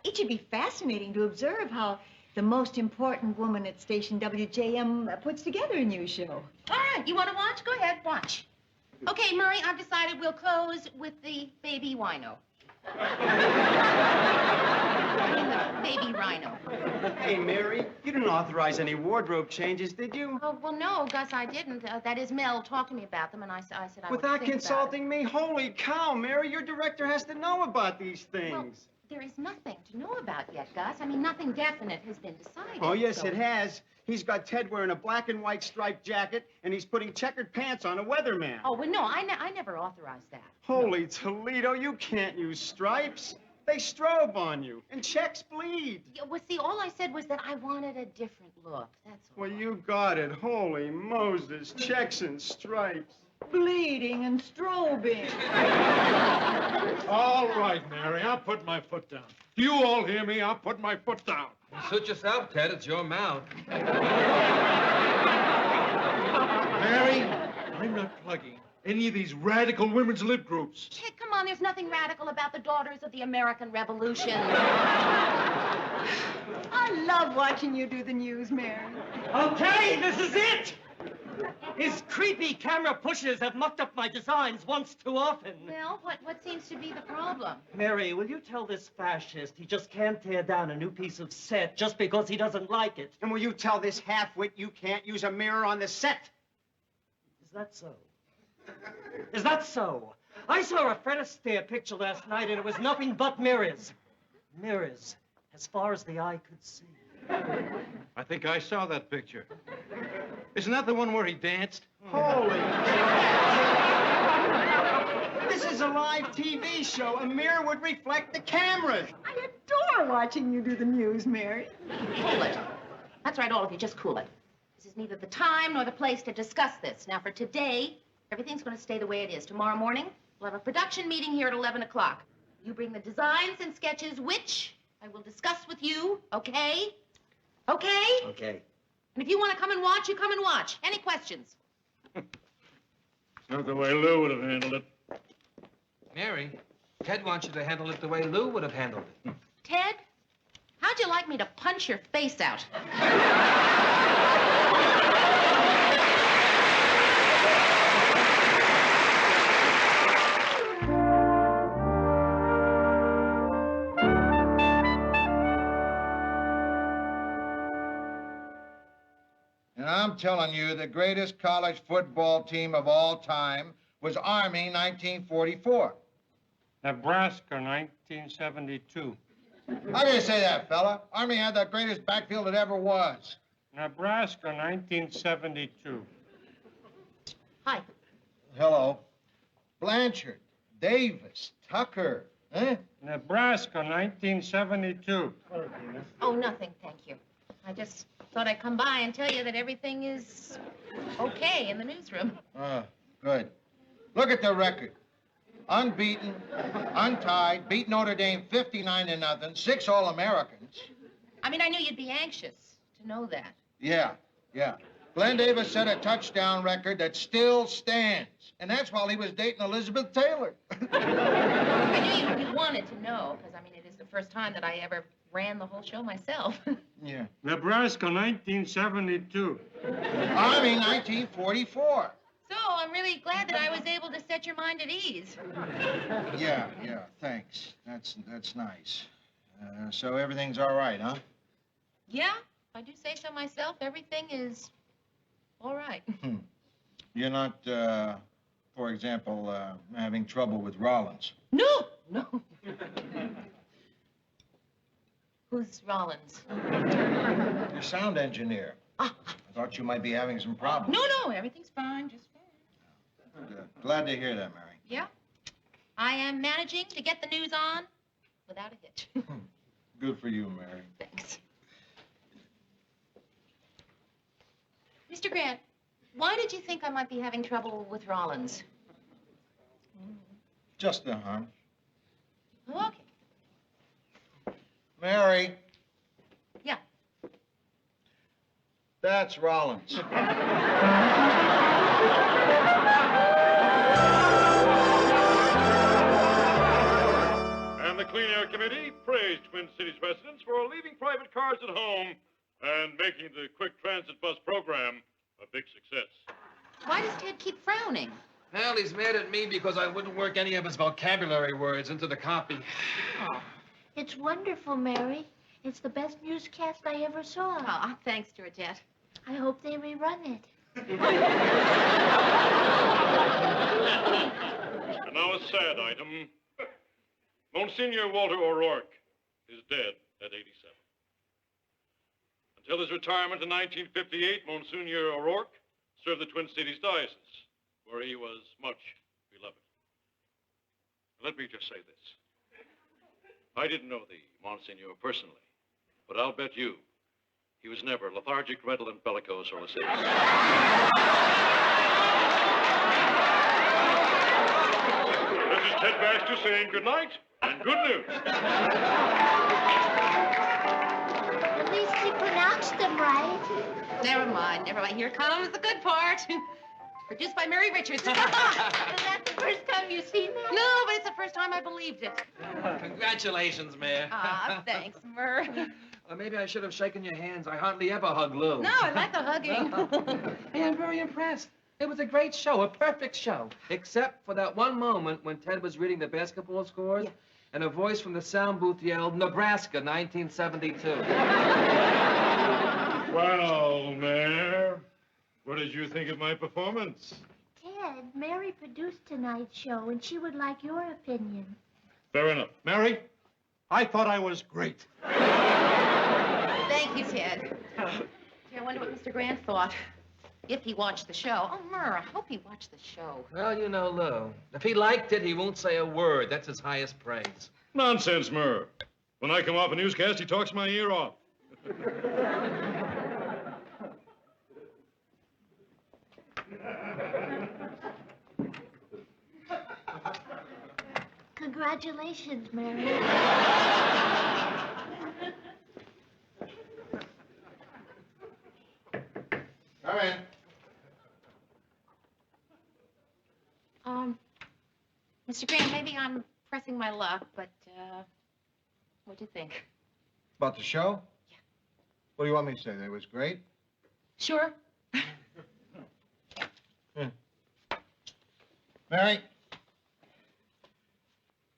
It should be fascinating to observe how the most important woman at station WJM puts together a new show. All right, you want to watch? Go ahead, watch. Okay, Murray, I've decided we'll close with the baby wino. I mean the baby rhino. Hey, Mary, you didn't authorize any wardrobe changes, did you? Oh, well, no, Gus, I didn't. That is, Mel talked to me about them, and I said I would Without think consulting me? Holy cow, Mary, your director has to know about these about it. Well, things. there is nothing to know about yet, Gus. I mean, nothing definite has been decided. Oh, yes, so- it has. He's got Ted wearing a black and white striped jacket, and he's putting checkered pants on a weatherman. Oh, well, no, I never authorized that. Holy Toledo, you can't use stripes. They strobe on you, and checks bleed. Yeah, well, see, all I said was that I wanted a different look. That's all. Well, you got it. Holy Moses, checks and stripes. Bleeding and strobing. All right, Mary, I'll put my foot down. Do you all hear me? I'll put my foot down. Suit yourself, Ted. It's your mouth. Mary, I'm not plugging any of these radical women's lib groups. Ted, come on, there's nothing radical about the Daughters of the American Revolution. I love watching you do the news, Mary. Okay, this is it! His creepy camera pushes have mucked up my designs once too often. Well, what seems to be the problem? Mary, will you tell this fascist he just can't tear down a new piece of set just because he doesn't like it? And will you tell this half-wit you can't use a mirror on the set? Is that so? Is that so? I saw a Fred Astaire picture last night, and it was nothing but mirrors. Mirrors, as far as the eye could see. I think I saw that picture. Isn't that the one where he danced? Holy This is a live TV show. A mirror would reflect the cameras. I adore watching you do the news, Mary. Cool it. That's right, all of you, just cool it. This is neither the time nor the place to discuss this. Now, for today, everything's going to stay the way it is. Tomorrow morning, we'll have a production meeting here at 11 o'clock. You bring the designs and sketches, which I will discuss with you, okay? Okay? Okay. And if you want to come and watch, you come and watch. Any questions? Not the way Lou would have handled it. Mary, Ted wants you to handle it the way Lou would have handled it. Ted, how'd you like me to punch your face out? And I'm telling you, the greatest college football team of all time was Army 1944. Nebraska, 1972. How do you say that, fella? Army had the greatest backfield that ever was. Nebraska, 1972. Hi. Hello. Blanchard, Davis, Tucker, eh? Nebraska, 1972. Oh, nothing, thank you. I just thought I'd come by and tell you that everything is okay in the newsroom. Good. Look at the record. Unbeaten, untied, beat Notre Dame 59-0, 6 All-Americans. I mean, I knew you'd be anxious to know that. Yeah. Glenn Davis set a touchdown record that still stands. And that's while he was dating Elizabeth Taylor. I knew you wanted to know, because, I mean, it is the first time that I ever ran the whole show myself. Yeah. Nebraska, 1972. Army 1944. So I'm really glad that I was able to set your mind at ease. Yeah, thanks. That's nice. So everything's all right, huh? Yeah, if I do say so myself, everything is all right. You're not, for example, having trouble with Rollins. No. Who's Rollins? Your sound engineer. I thought you might be having some problems. No, everything's fine, just fine. Good. Glad to hear that, Mary. Yeah. I am managing to get the news on without a hitch. Good for you, Mary. Thanks. Mr. Grant, why did you think I might be having trouble with Rollins? Just a hunch. Okay. Mary. Yeah. That's Rollins. And the Clean Air Committee praised Twin Cities residents for leaving private cars at home and making the quick transit bus program a big success. Why does Ted keep frowning? Hell, he's mad at me because I wouldn't work any of his vocabulary words into the copy. Oh, it's wonderful, Mary. It's the best newscast I ever saw. Aw, thanks, Georgette. I hope they rerun it. And now a sad item. Monsignor Walter O'Rourke is dead at 87. Until his retirement in 1958, Monsignor O'Rourke served the Twin Cities Diocese, where he was much beloved. Let me just say this. I didn't know the Monsignor personally, but I'll bet you he was never lethargic, redolent, bellicose, or lascivious. This is Ted Baxter saying good night and good news. At least he pronounced them right. Never mind. Here comes the good part. Produced by Mary Richards. Is that the first time you've seen that? No, but it's the first time I believed it. Congratulations, Mayor. Ah, thanks, Mur. Or maybe I should have shaken your hands. I hardly ever hug Lou. No, I like the hugging. Hey, I'm very impressed. It was a great show, a perfect show. Except for that one moment when Ted was reading the basketball scores, and a voice from the sound booth yelled, Nebraska, 1972. Well, Mayor, what did you think of my performance? Ted, Mary produced tonight's show, and she would like your opinion. Fair enough. Mary, I thought I was great. Thank you, Ted. Gee, I wonder what Mr. Grant thought. If he watched the show. Oh, Mur, I hope he watched the show. Well, you know Lou. If he liked it, he won't say a word. That's his highest praise. Nonsense, Murr. When I come off a newscast, he talks my ear off. Congratulations, Mary. Come in. Mr. Grant, maybe I'm pressing my luck, but, what'd you think? About the show? Yeah. What do you want me to say? That it was great? Sure. Mary,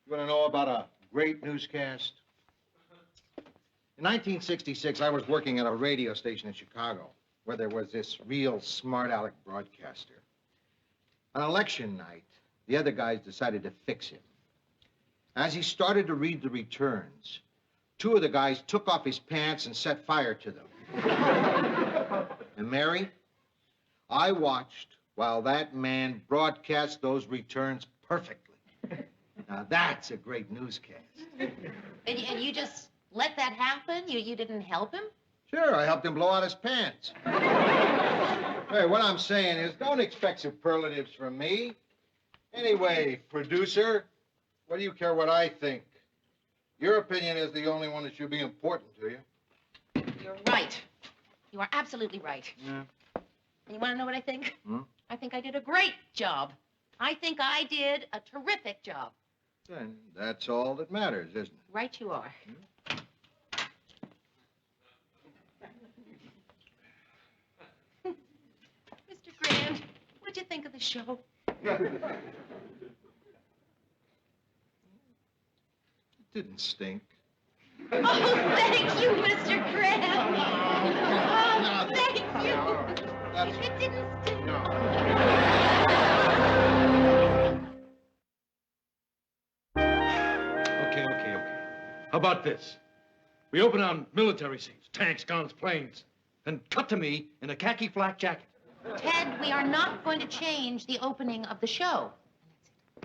you want to know about a great newscast? In 1966, I was working at a radio station in Chicago where there was this real smart aleck broadcaster. On election night, the other guys decided to fix him. As he started to read the returns, two of the guys took off his pants and set fire to them. And Mary, I watched while that man broadcast those returns perfectly. Now that's a great newscast. And you just let that happen? You didn't help him? Sure, I helped him blow out his pants. Hey, what I'm saying is, don't expect superlatives from me. Anyway, producer, what do you care what I think? Your opinion is the only one that should be important to you. You're right. You are absolutely right. Yeah. And you want to know what I think? Hmm? I think I did a great job. I think I did a terrific job. Then that's all that matters, isn't it? Right you are. Mr. Grant, what'd you think of the show? It didn't stink. Oh, thank you, Mr. Grant. Oh, thank you. It didn't stink. Okay. How about this? We open on military scenes, tanks, guns, planes, then cut to me in a khaki flak jacket. Ted, we are not going to change the opening of the show.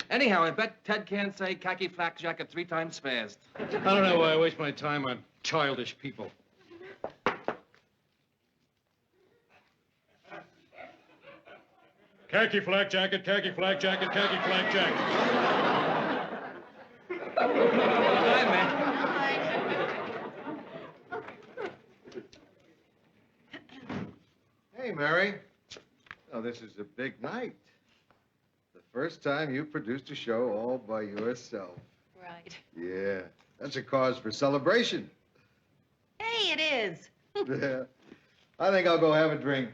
Anyhow, I bet Ted can't say khaki flak jacket 3 times fast. I don't know why I waste my time on childish people. Khaki flak jacket, khaki flak jacket, khaki flak jacket. Hi, man. Hey, Mary. Oh, this is a big night. The first time you produced a show all by yourself. Right. Yeah, that's a cause for celebration. Hey, it is. Yeah. I think I'll go have a drink.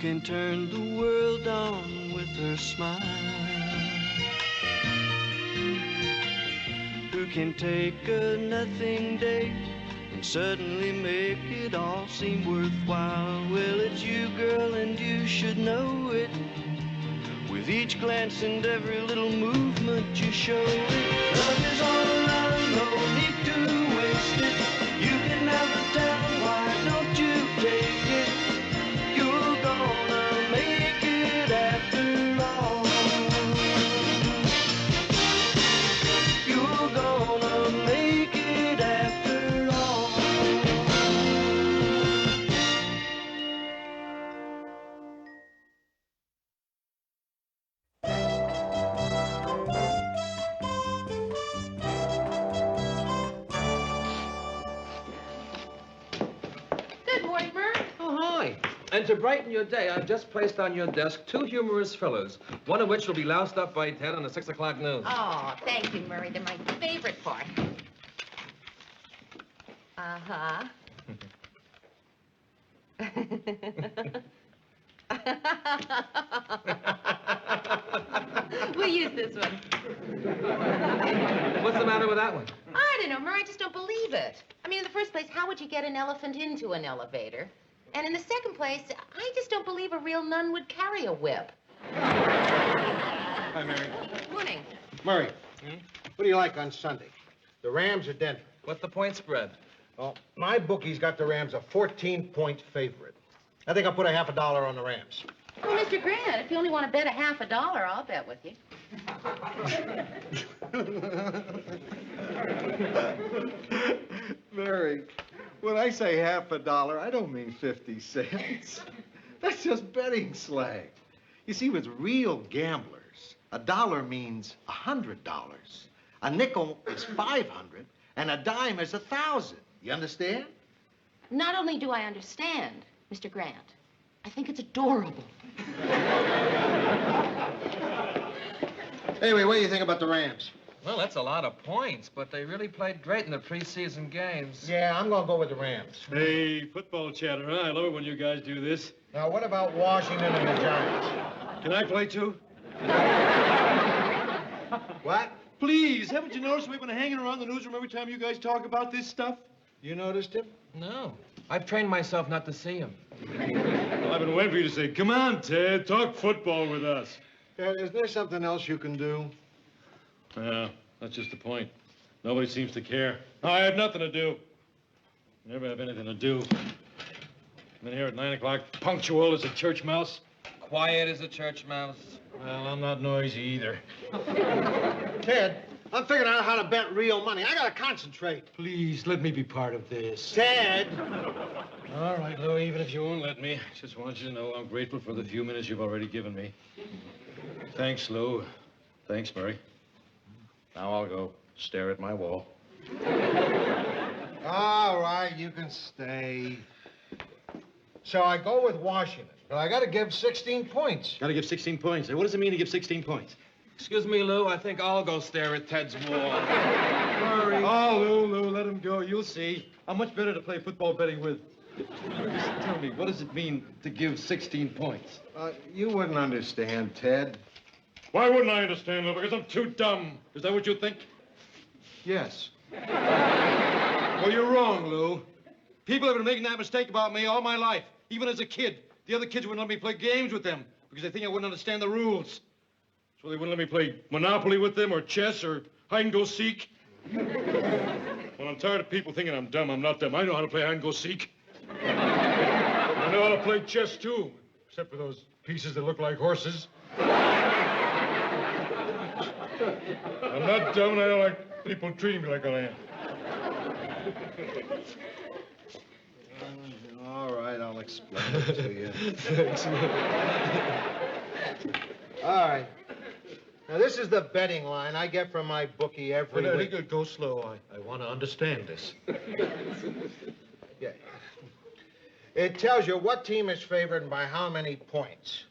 can turn the world on with her smile, who can take a nothing day and suddenly make it all seem worthwhile. Well, it's you, girl, and you should know it. With each glance and every little movement you show it. Love is all around, no need to waste it. You can never tell, why don't you take it? You're gonna make it after all. You're gonna make it after all. Good morning, Murray. Oh, hi. And to brighten your day, I've just placed on your desk 2 humorous fillers, one of which will be loused up by Ted on the 6 o'clock news. Oh, thank you, Murray. They're my favorite part. Uh-huh. We'll use this one. What's the matter with that one? I don't know, Murray. I just don't believe it. I mean, in the first place, how would you get an elephant into an elevator? And in the second place, I just don't believe a real nun would carry a whip. Hi, Mary. Morning. Murray, what do you like on Sunday? The Rams or Denver? What's the point spread? Well, my bookie's got the Rams a 14-point favorite. I think I'll put $50 on the Rams. Well, Mr. Grant, if you only want to bet $50, I'll bet with you. Mary, when I say $50, I don't mean 50 cents. That's just betting slang. You see, with real gamblers, $1 means $100. A nickel is 500, and a dime is 1,000. You understand? Not only do I understand, Mr. Grant, I think it's adorable. Anyway, what do you think about the Rams? Well, that's a lot of points, but they really played great in the preseason games. Yeah, I'm gonna go with the Rams. Hey, football chatter, huh? I love it when you guys do this. Now, what about Washington and the Giants? Can I play too? What? Please, haven't you noticed we've been hanging around the newsroom every time you guys talk about this stuff? You noticed it? No. I've trained myself not to see him. Well, I've been waiting for you to say, come on, Ted, talk football with us. Is there something else you can do? Yeah, that's just the point. Nobody seems to care. I have nothing to do. Never have anything to do. I'm in here at 9 o'clock, punctual as a church mouse. Quiet as a church mouse. Well, I'm not noisy either. Ted, I'm figuring out how to bet real money. I gotta concentrate. Please, let me be part of this. Ted! All right, Lou, even if you won't let me, I just want you to know I'm grateful for the few minutes you've already given me. Thanks, Lou. Thanks, Murray. Now I'll go stare at my wall. All right, you can stay. So I go with Washington, but I gotta give 16 points. Gotta give 16 points. What does it mean to give 16 points? Excuse me, Lou. I think I'll go stare at Ted's wall. Murray. Oh, Lou, let him go. You'll see. I'm much better to play football betting with. Just tell me, what does it mean to give 16 points? You wouldn't understand, Ted. Why wouldn't I understand, Lou? Because I'm too dumb. Is that what you think? Yes. Well, you're wrong, Lou. People have been making that mistake about me all my life, even as a kid. The other kids wouldn't let me play games with them because they think I wouldn't understand the rules. So they wouldn't let me play Monopoly with them or chess or hide-and-go-seek? Well, I'm tired of people thinking I'm dumb. I'm not dumb. I know how to play hide-and-go-seek. I know how to play chess, too, except for those pieces that look like horses. I'm not dumb, and I don't like people treating me like I am. All right, I'll explain it to you. Thanks, All right. Now, this is the betting line I get from my bookie every week. Go slow. I want to understand this. Yeah. It tells you what team is favored and by how many points.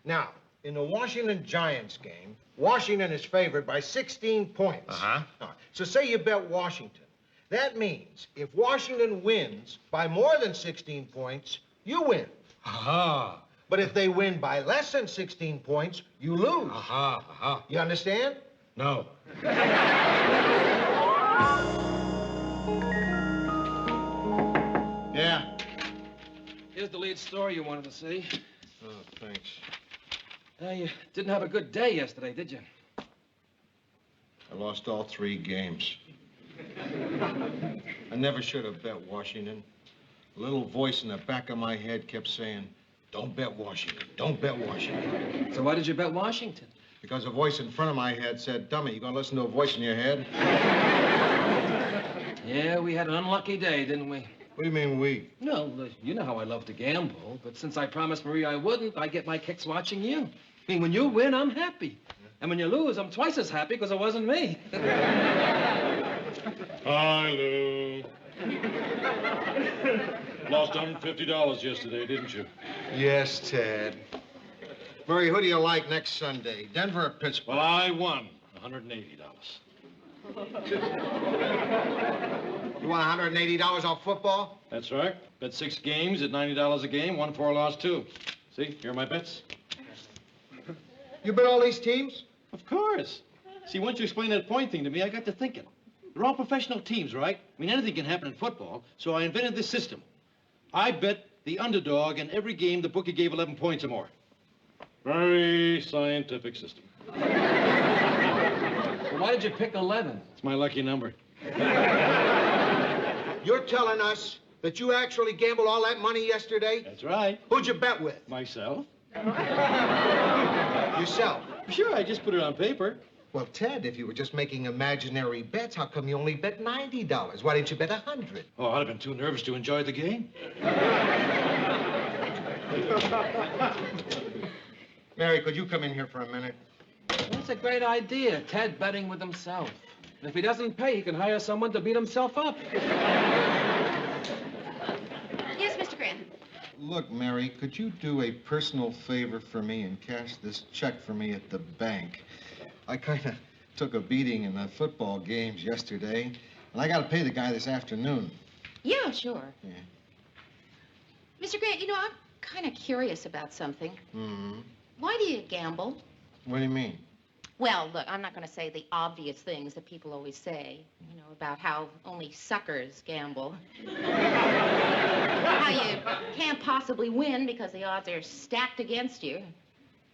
Now, in the Washington Giants game, Washington is favored by 16 points. Uh-huh. So say you bet Washington. That means if Washington wins by more than 16 points, you win. Aha. But if they win by less than 16 points, you lose. Aha, aha. You understand? No. Yeah. Here's the lead story you wanted to see. Oh, thanks. You didn't have a good day yesterday, did you? I lost all 3 games. I never should have bet Washington. A little voice in the back of my head kept saying, don't bet Washington, don't bet Washington. So why did you bet Washington? Because a voice in front of my head said, dummy, you gonna listen to a voice in your head? Yeah, we had an unlucky day, didn't we? What do you mean, we? No, you know how I love to gamble, but since I promised Marie I wouldn't, I get my kicks watching you. I mean, when you win, I'm happy. And when you lose, I'm twice as happy because it wasn't me. Hi, Lou. Lost $150 yesterday, didn't you? Yes, Ted. Murray, who do you like next Sunday, Denver or Pittsburgh? Well, I won $180. You want $180 on football? That's right. Bet 6 games at $90 a game, won 4, lost 2. See, here are my bets. You bet all these teams? Of course. See, once you explained that point thing to me, I got to thinking. They're all professional teams, right? I mean, anything can happen in football, so I invented this system. I bet the underdog in every game the bookie gave 11 points or more. Very scientific system. Well, why did you pick 11? It's my lucky number. You're telling us that you actually gambled all that money yesterday? That's right. Who'd you bet with? Myself? Yourself. Sure, I just put it on paper. Well, Ted, if you were just making imaginary bets, how come you only bet $90? Why didn't you bet 100? Oh, I'd have been too nervous to enjoy the game. Mary, could you come in here for a minute? That's a great idea, Ted betting with himself. And if he doesn't pay, he can hire someone to beat himself up. Yes, Mr. Grant. Look, Mary, could you do a personal favor for me and cash this check for me at the bank? I kind of took a beating in the football games yesterday, and I got to pay the guy this afternoon. Yeah, sure. Yeah. Mr. Grant, you know, I'm kind of curious about something. Mm-hmm. Why do you gamble? What do you mean? Well, look, I'm not going to say the obvious things that people always say, you know, about how only suckers gamble. How you can't possibly win because the odds are stacked against you.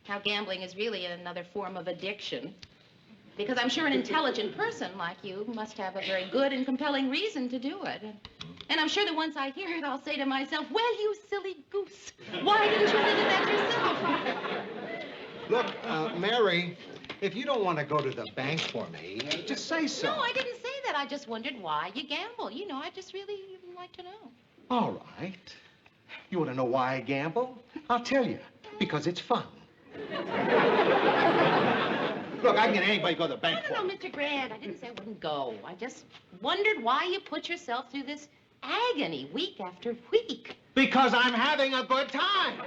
How gambling is really another form of addiction. Because I'm sure an intelligent person like you must have a very good and compelling reason to do it. And I'm sure that once I hear it, I'll say to myself, well, you silly goose, why didn't you think of that yourself? Look, Mary, if you don't want to go to the bank for me, just say so. No, I didn't say that. I just wondered why you gamble. You know, I just really like to know. All right. You want to know why I gamble? I'll tell you. Because it's fun. Look, I can get anybody to go to the bank for No, me. Mr. Grant, I didn't say I wouldn't go. I just wondered why you put yourself through this agony week after week. Because I'm having a good time.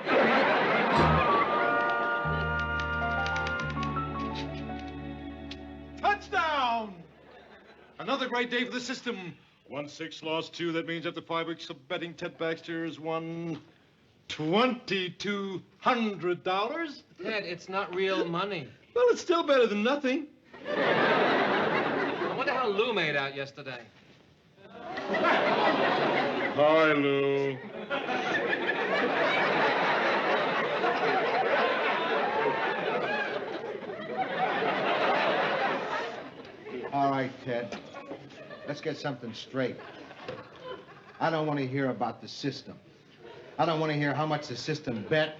Touchdown! Another great day for the system. Won 6, lost 2. That means after 5 weeks of betting, Ted Baxter has won $2,200. Ted, it's not real money. Well, it's still better than nothing. I wonder how Lou made out yesterday. Hi, Lou. All right, Ted. Let's get something straight. I don't want to hear about the system. I don't want to hear how much the system bet.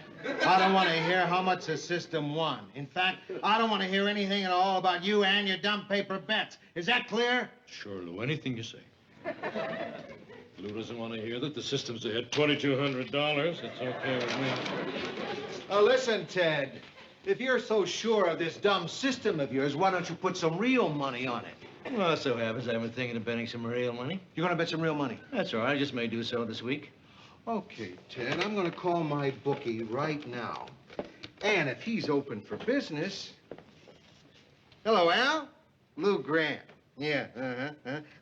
I don't want to hear how much the system won. In fact, I don't want to hear anything at all about you and your dumb paper bets. Is that clear? Sure, Lou, anything you say. Lou doesn't want to hear that the system's ahead $2,200. It's okay with me. Listen, Ted. If you're so sure of this dumb system of yours, why don't you put some real money on it? Well, it so happens I've been thinking of betting some real money. You're going to bet some real money? That's all right. I just may do so this week. Okay, Ted, I'm going to call my bookie right now. And if he's open for business... Hello, Al? Lou Grant. Yeah,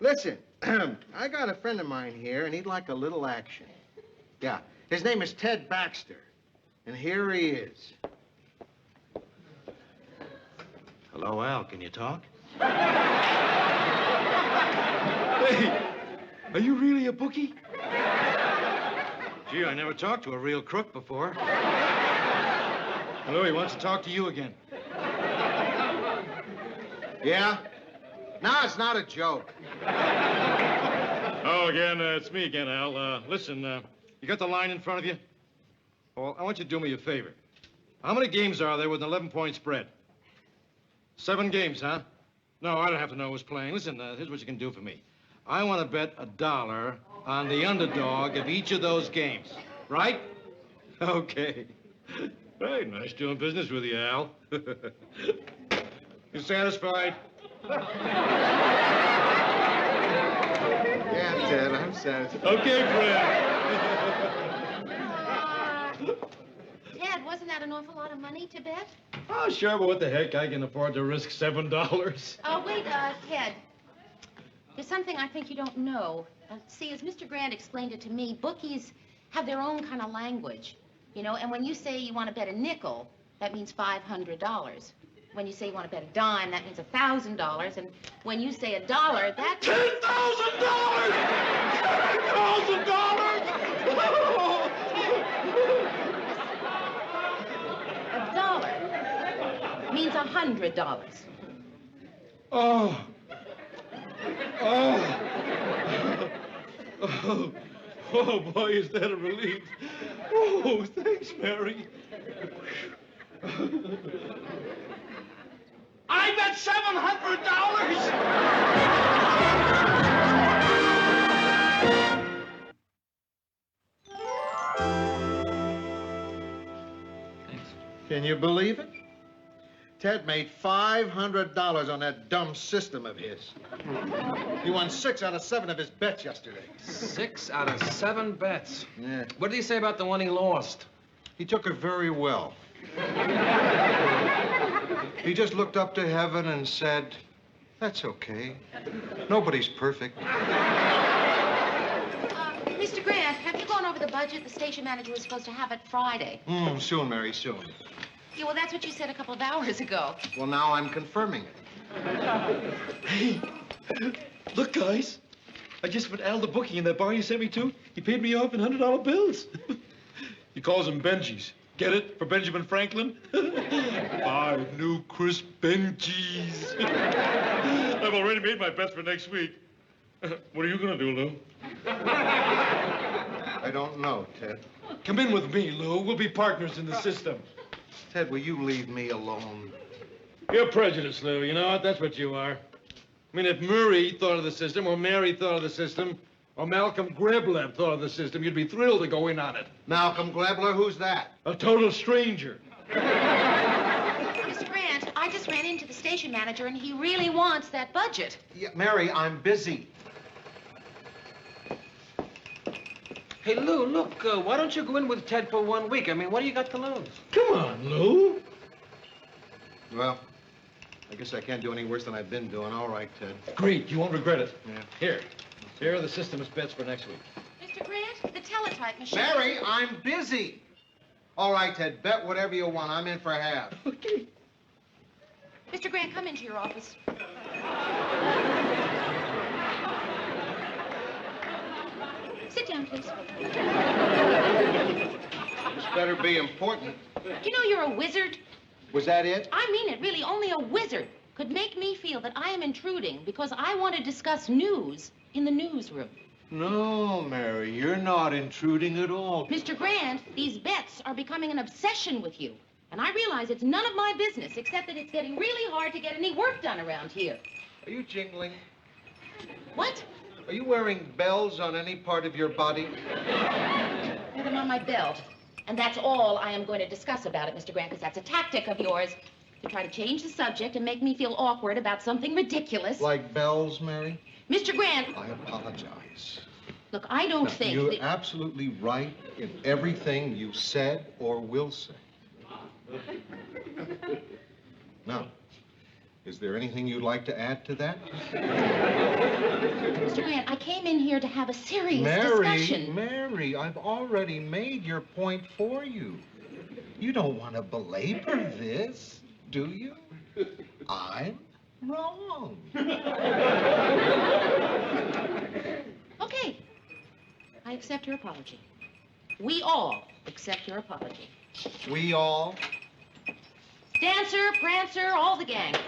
Listen, I got a friend of mine here, and he'd like a little action. Yeah, his name is Ted Baxter. And here he is. Hello, Al. Can you talk? Hey, are you really a bookie? Gee, I never talked to a real crook before. Hello, he wants to talk to you again. Yeah? No, it's not a joke. Oh, again, it's me again, Al. Listen, you got the line in front of you? Well, I want you to do me a favor. How many games are there with an 11-point spread? 7 games, huh? No, I don't have to know who's playing. Listen, here's what you can do for me. I want to bet $1 on the underdog of each of those games. Right? Okay. Right, nice doing business with you, Al. You satisfied? Yeah, Ted, I'm satisfied. Okay, Fred. Ted, wasn't that an awful lot of money to bet? Oh, sure, but what the heck? I can afford to risk $7. Oh, wait, Ted. There's something I think you don't know. See, as Mr. Grant explained it to me, bookies have their own kind of language, you know, and when you say you want to bet a nickel, that means $500. When you say you want to bet a dime, that means $1,000, and when you say $1, that $10,000! $1 means $100. Oh. Oh. Oh, boy, is that a relief. Oh, thanks, Mary. I bet $700! Can you believe it? Ted made $500 on that dumb system of his. He won 6 out of 7 of his bets yesterday. 6 out of 7 bets. Yeah. What did he say about the one he lost? He took it very well. He just looked up to heaven and said, "That's okay. Nobody's perfect." Mr. Grant, have you gone over the budget the station manager was supposed to have it Friday? Soon, Mary, soon. Yeah, well, that's what you said a couple of hours ago. Well, now I'm confirming it. Hey, look, guys. I just put Al the bookie in that bar you sent me to. He paid me off in $100 bills. He calls them Benjis. Get it? For Benjamin Franklin? 5 new crisp Benjis. I've already made my bets for next week. What are you going to do, Lou? I don't know, Ted. Come in with me, Lou. We'll be partners in the system. Ted, will you leave me alone? You're prejudiced, Lou. You know what? That's what you are. I mean, if Murray thought of the system, or Mary thought of the system, or Malcolm Greblev thought of the system, you'd be thrilled to go in on it. Malcolm Glebler, who's that? A total stranger. Mr. Grant, I just ran into the station manager, and he really wants that budget. Yeah, Mary, I'm busy. Hey, Lou, look, why don't you go in with Ted for 1 week? I mean, what do you got to lose? Come on, Lou. Well, I guess I can't do any worse than I've been doing. All right, Ted. Great. You won't regret it. Yeah. Here are the system's bets for next week. Mr. Grant, the teletype machine... Mary, I'm busy. All right, Ted, bet whatever you want. I'm in for half. Okay. Mr. Grant, come into your office. Sit down, please. This better be important. Do you know you're a wizard? Was that it? I mean it, really. Only a wizard could make me feel that I am intruding because I want to discuss news in the newsroom. No, Mary, you're not intruding at all. Mr. Grant, these bets are becoming an obsession with you. And I realize it's none of my business, except that it's getting really hard to get any work done around here. Are you jingling? What? Are you wearing bells on any part of your body? Put them on my belt. And that's all I am going to discuss about it, Mr. Grant, because that's a tactic of yours to try to change the subject and make me feel awkward about something ridiculous. Like bells, Mary? Mr. Grant, I apologize. look, I don't think You're that... absolutely right in everything you said or will say. Now, is there anything you'd like to add to that? Mr. Grant, I came in here to have a serious discussion. Mary, I've already made your point for you. You don't want to belabor this, do you? I'm wrong. Okay. I accept your apology. We all accept your apology. We all? Dancer, Prancer, all the gang. All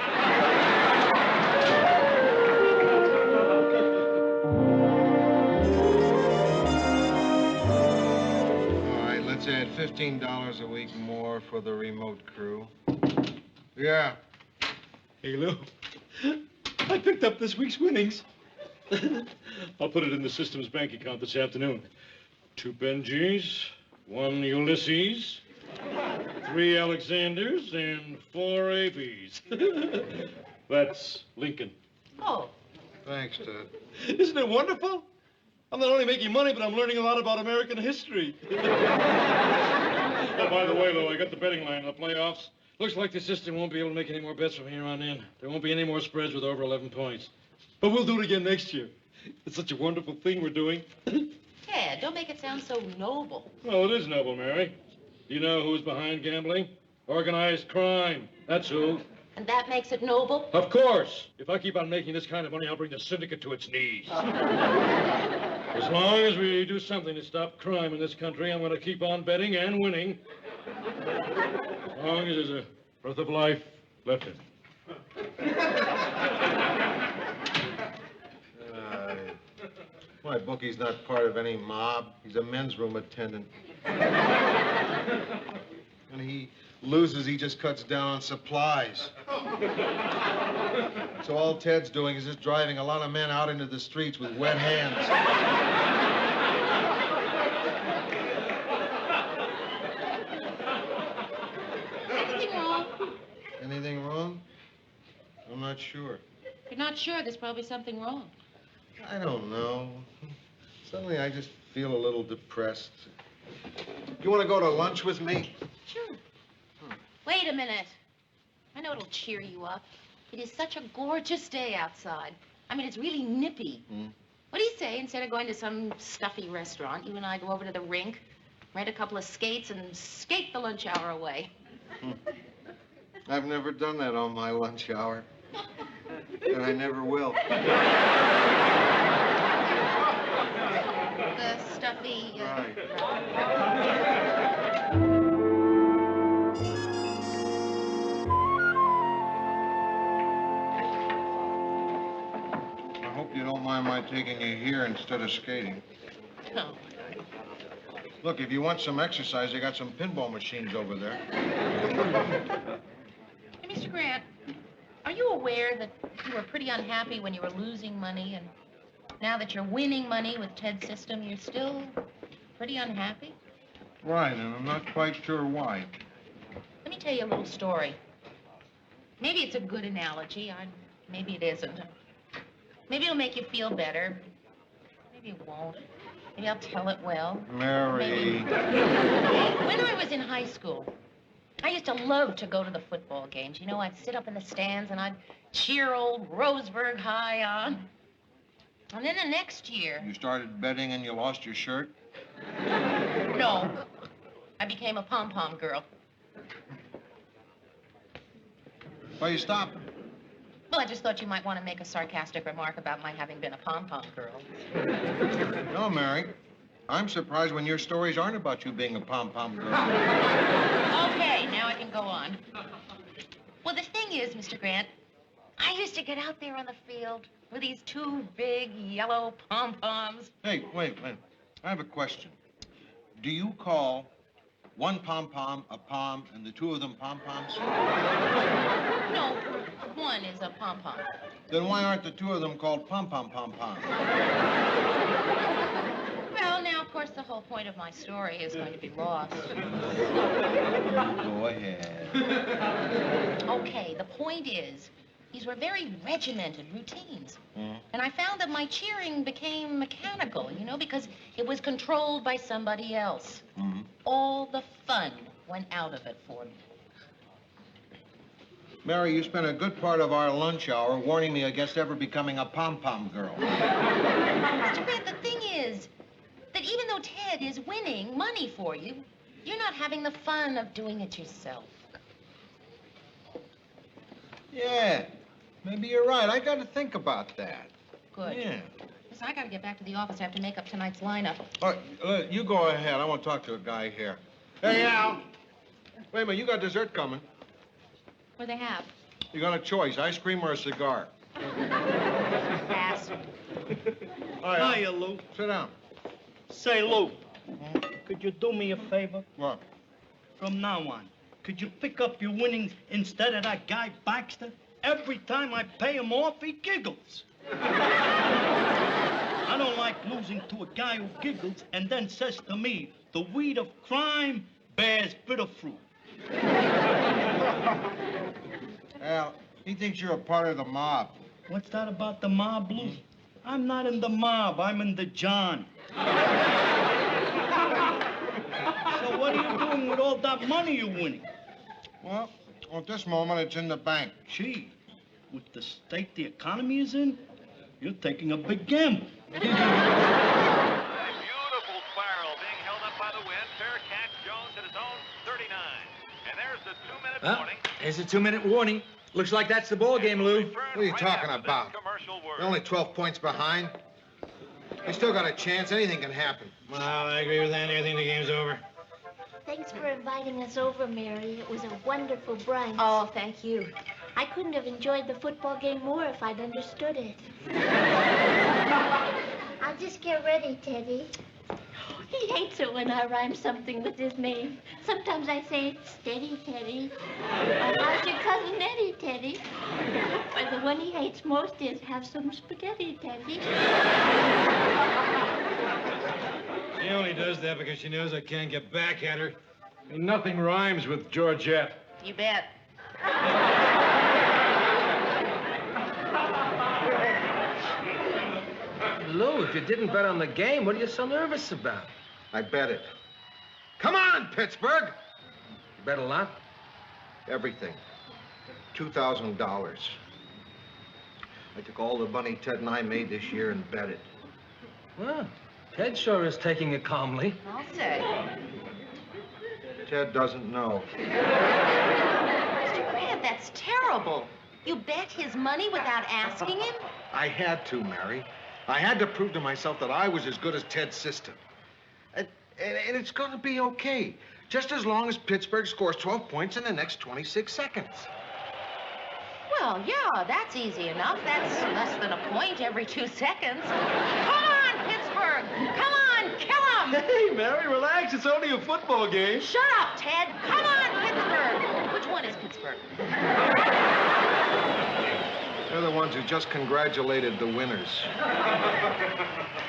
right, let's add $15 a week more for the remote crew. Yeah. Hey, Lou, I picked up this week's winnings. I'll put it in the system's bank account this afternoon. 2 Benjis, 1 Ulysses, 3 Alexanders, and 4 ABs. That's Lincoln. Oh, Thanks, Ted. Isn't it wonderful? I'm not only making money, but I'm learning a lot about American history. Oh, by the way, Lou, I got the betting line in the playoffs. Looks like the system won't be able to make any more bets from here on in. There won't be any more spreads with over 11 points. But we'll do it again next year. It's such a wonderful thing we're doing. Ted, don't make it sound so noble. Well, it is noble, Mary. Do you know who's behind gambling? Organized crime. That's who. And that makes it noble? Of course. If I keep on making this kind of money, I'll bring the syndicate to its knees. As long as we do something to stop crime in this country, I'm going to keep on betting and winning. As long as there's a breath of life left in me. My bookie's not part of any mob. He's a men's room attendant. When he loses, he just cuts down on supplies. So all Ted's doing is just driving a lot of men out into the streets with wet hands. Anything wrong? Anything wrong? I'm not sure. If you're not sure, there's probably something wrong. I don't know. Suddenly I just feel a little depressed. You want to go to lunch with me? Sure. Wait a minute. I know it'll cheer you up. It is such a gorgeous day outside. I mean, it's really nippy. What do you say, instead of going to some stuffy restaurant, you and I go over to the rink, rent a couple of skates, and skate the lunch hour away? I've never done that on my lunch hour. And I never will. The stuffy... Right. I hope you don't mind my taking you here instead of skating. No. Look, if you want some exercise, they got some pinball machines over there. Hey, Mr. Grant, are you aware that you were pretty unhappy when you were losing money, and now that you're winning money with Ted's system, you're still pretty unhappy? Right, and I'm not quite sure why. Let me tell you a little story. Maybe it's a good analogy. Maybe it isn't. Maybe it'll make you feel better. Maybe it won't. Maybe I'll tell it well. Mary. When I was in high school, I used to love to go to the football games. You know, I'd sit up in the stands and I'd cheer old Roseburg High on. And then the next year... You started betting and you lost your shirt? No. I became a pom-pom girl. Why you stop? Well, I just thought you might want to make a sarcastic remark about my having been a pom-pom girl. No, Mary. I'm surprised when your stories aren't about you being a pom-pom girl. Okay, now I can go on. Well, the thing is, Mr. Grant, I used to get out there on the field with these 2 big yellow pom-poms. Hey, wait. I have a question. Do you call one pom-pom a pom and the 2 of them pom-poms? No, one is a pom-pom. Then why aren't the 2 of them called pom-pom-pom-pom? Well, now, of course, the whole point of my story is going to be lost. Go ahead. Okay, the point is, these were very regimented routines. And I found that my cheering became mechanical, you know, because it was controlled by somebody else. All the fun went out of it for me. Mary, you spent a good part of our lunch hour warning me against ever becoming a pom-pom girl. Mr. Grant, the thing is that even though Ted is winning money for you, You're not having the fun of doing it yourself. Yeah, maybe you're right. I got to think about that. Good. Yeah. Listen, I got to get back to the office. I have to make up tonight's lineup. All right, you go ahead. I want to talk to a guy here. Hey, Al. Wait a minute. You got dessert coming. What do they have? You got a choice, ice cream or a cigar. Pass. All right, Al. Hiya, Lou. Sit down. Say, Lou, could you do me a favor? What? From now on, could you pick up your winnings instead of that guy Baxter? Every time I pay him off, he giggles. I don't like losing to a guy who giggles and then says to me, the weed of crime bears bitter fruit. Al, he thinks you're a part of the mob. What's that about the mob, Lou? I'm not in the mob, I'm in the John. So what are you doing with all that money you're winning? Well, at this moment, it's in the bank. Gee, with the state the economy is in, you're taking a big gamble. Beautiful spiral being held up by the wind. Fair catch, Jones at his own 39. And there's the 2-minute warning. There's a 2-minute warning. Looks like that's the ball game, Lou. What are you talking about? They're only 12 points behind. They still got a chance. Anything can happen. Well, I agree with Andy. I think the game's over. Thanks for inviting us over, Mary. It was a wonderful brunch. Oh, thank you. I couldn't have enjoyed the football game more if I'd understood it. I'll just get ready, Teddy. He hates it when I rhyme something with his name. Sometimes I say, steady, Teddy. Or, how's your cousin Eddie, Teddy? But the one he hates most is, have some spaghetti, Teddy. She only does that because she knows I can't get back at her. And nothing rhymes with Georgette. You bet. Lou, if you didn't bet on the game, what are you so nervous about? I bet it. Come on, Pittsburgh! You bet a lot? Everything. $2,000. I took all the money Ted and I made this year and bet it. Well, Ted sure is taking it calmly. I'll say. Ted doesn't know. Mr. Grant, that's terrible. You bet his money without asking him? I had to, Mary. I had to prove to myself that I was as good as Ted's sister. And it's going to be okay, just as long as Pittsburgh scores 12 points in the next 26 seconds. Well, yeah, that's easy enough. That's less than a point every 2 seconds. Come on, Pittsburgh! Come on, kill him! Hey, Mary, relax. It's only a football game. Shut up, Ted! Come on, Pittsburgh! Which one is Pittsburgh? They're the ones who just congratulated the winners.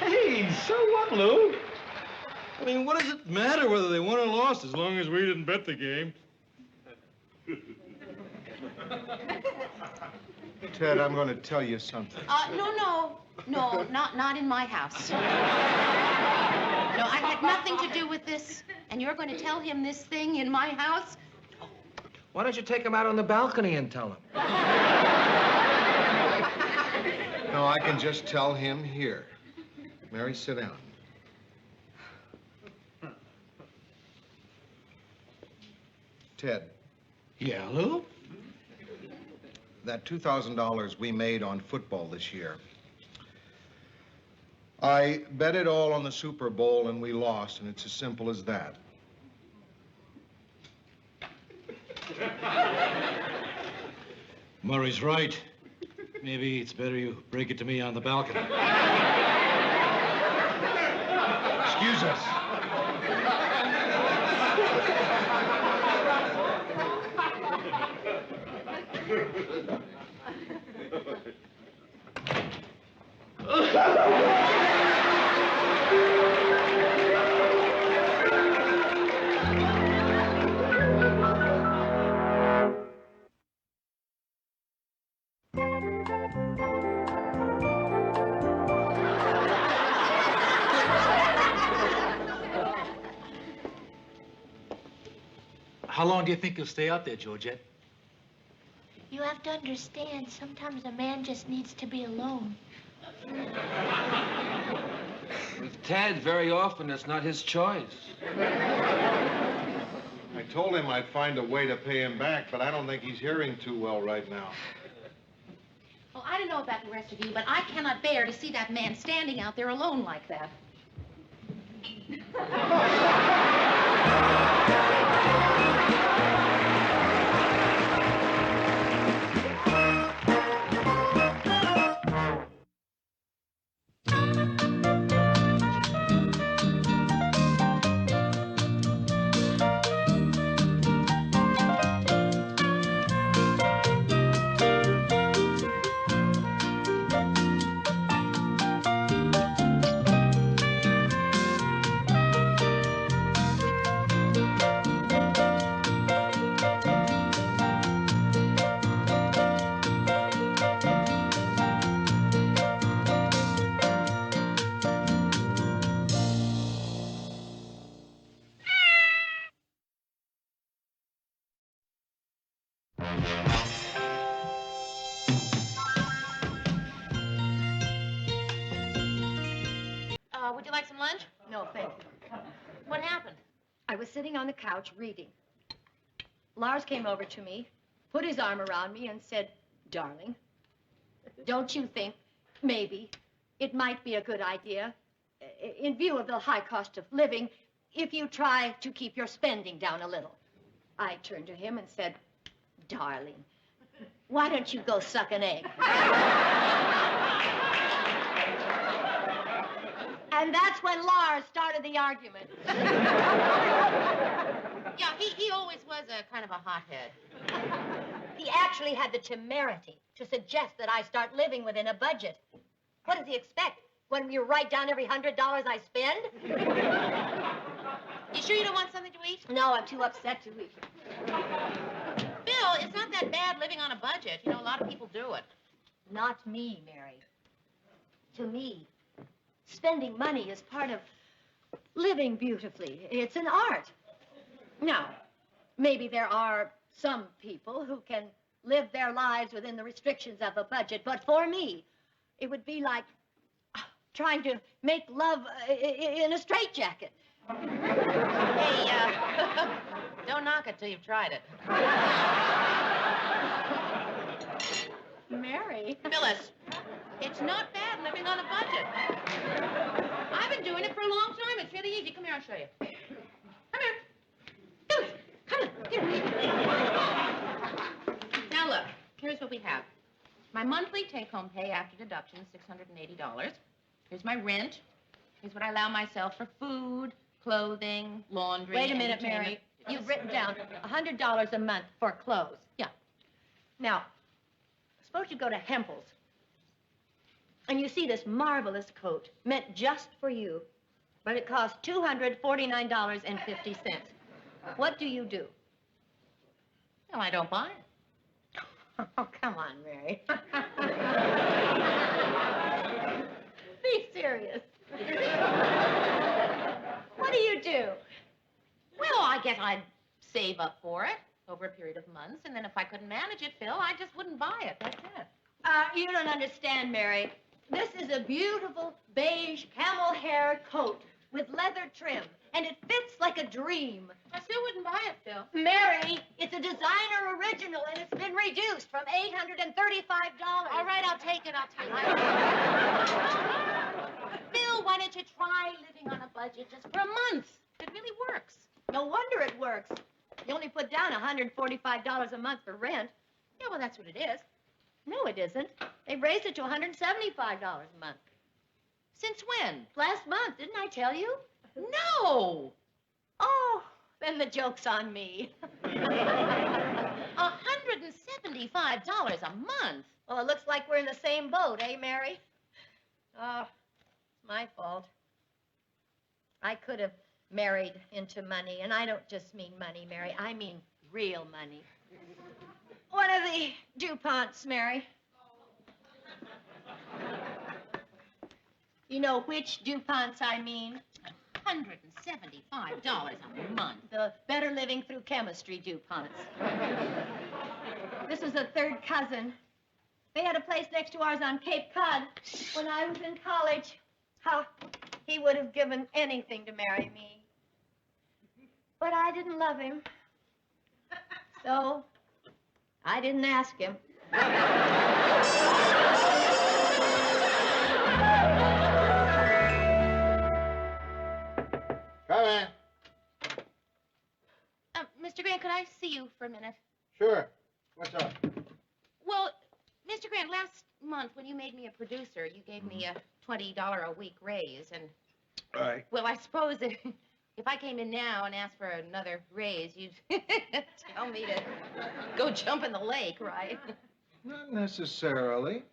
Hey, so what, Lou? I mean, what does it matter whether they won or lost as long as we didn't bet the game? Ted, I'm going to tell you something. No, not in my house. No, I had nothing to do with this, and you're going to tell him this thing in my house? Why don't you take him out on the balcony and tell him? No, I can just tell him here. Mary, sit down. Ted. Yeah, Lou? That $2,000 we made on football this year, I bet it all on the Super Bowl and we lost, and it's as simple as that. Murray's right. Maybe it's better you break it to me on the balcony. Excuse us. How long do you think you'll stay out there, Georgette? You have to understand, sometimes a man just needs to be alone. We've Ted, very often it's not his choice. I told him I'd find a way to pay him back, but I don't think he's hearing too well right now. Well, I don't know about the rest of you, but I cannot bear to see that man standing out there alone like that. Would you like some lunch? No, thank you. What happened? I was sitting on the couch reading. Lars came over to me, put his arm around me, and said, "Darling, don't you think maybe it might be a good idea, in view of the high cost of living, if you try to keep your spending down a little?" I turned to him and said, "Darling, why don't you go suck an egg?" And that's when Lars started the argument. Yeah, he always was a kind of a hothead. He actually had the temerity to suggest that I start living within a budget. What does he expect? When you write down every $100 I spend? You sure you don't want something to eat? No, I'm too upset to eat. Bill, it's not that bad living on a budget. You know, a lot of people do it. Not me, Mary. To me, spending money is part of living beautifully. It's an art. Now, maybe there are some people who can live their lives within the restrictions of a budget, but for me, it would be like trying to make love in a straitjacket. Hey, don't knock it till you've tried it. Mary. Phyllis, it's not bad living on a budget. I've been doing it for a long time. It's really easy. Come here, I'll show you. Come here. Phyllis, come on. Here. Now look, here's what we have. My monthly take-home pay after deductions, $680. Here's my rent. Here's what I allow myself for food, clothing, laundry. Wait a minute, entertainment. Mary. You've written down $100 a month for clothes. Yeah. Now, suppose you go to Hempel's and you see this marvelous coat meant just for you, but it costs $249.50. What do you do? Well, I don't buy it. Oh, come on, Mary. Be serious. What do you do? Well, I guess I'd save up for it over a period of months, and then if I couldn't manage it, Phil, I just wouldn't buy it. That's it. You don't understand, Mary. This is a beautiful beige camel hair coat with leather trim, and it fits like a dream. I still wouldn't buy it, Phil. Mary, it's a designer original, and it's been reduced from $835. All right, I'll take it. Phil, why don't you try living on a budget just for a month? It really works. No wonder it works. You only put down $145 a month for rent. Yeah, well, that's what it is. No, it isn't. They raised it to $175 a month. Since when? Last month, didn't I tell you? No! Oh, then the joke's on me. $175 a month? Well, it looks like we're in the same boat, eh, Mary? Oh, it's my fault. I could have married into money, and I don't just mean money, Mary. I mean real money. What are the DuPonts, Mary? You know which DuPonts I mean? $175 a month. The Better Living Through Chemistry DuPonts. This is a third cousin. They had a place next to ours on Cape Cod when I was in college. He would have given anything to marry me. But I didn't love him. So, I didn't ask him. Come in. Mr. Grant, could I see you for a minute? Sure. What's up? Well, Mr. Grant, last month when you made me a producer, you gave me a $20 a week raise, and... Right. Well, I suppose that if I came in now and asked for another raise, you'd tell me to go jump in the lake, right? Not necessarily.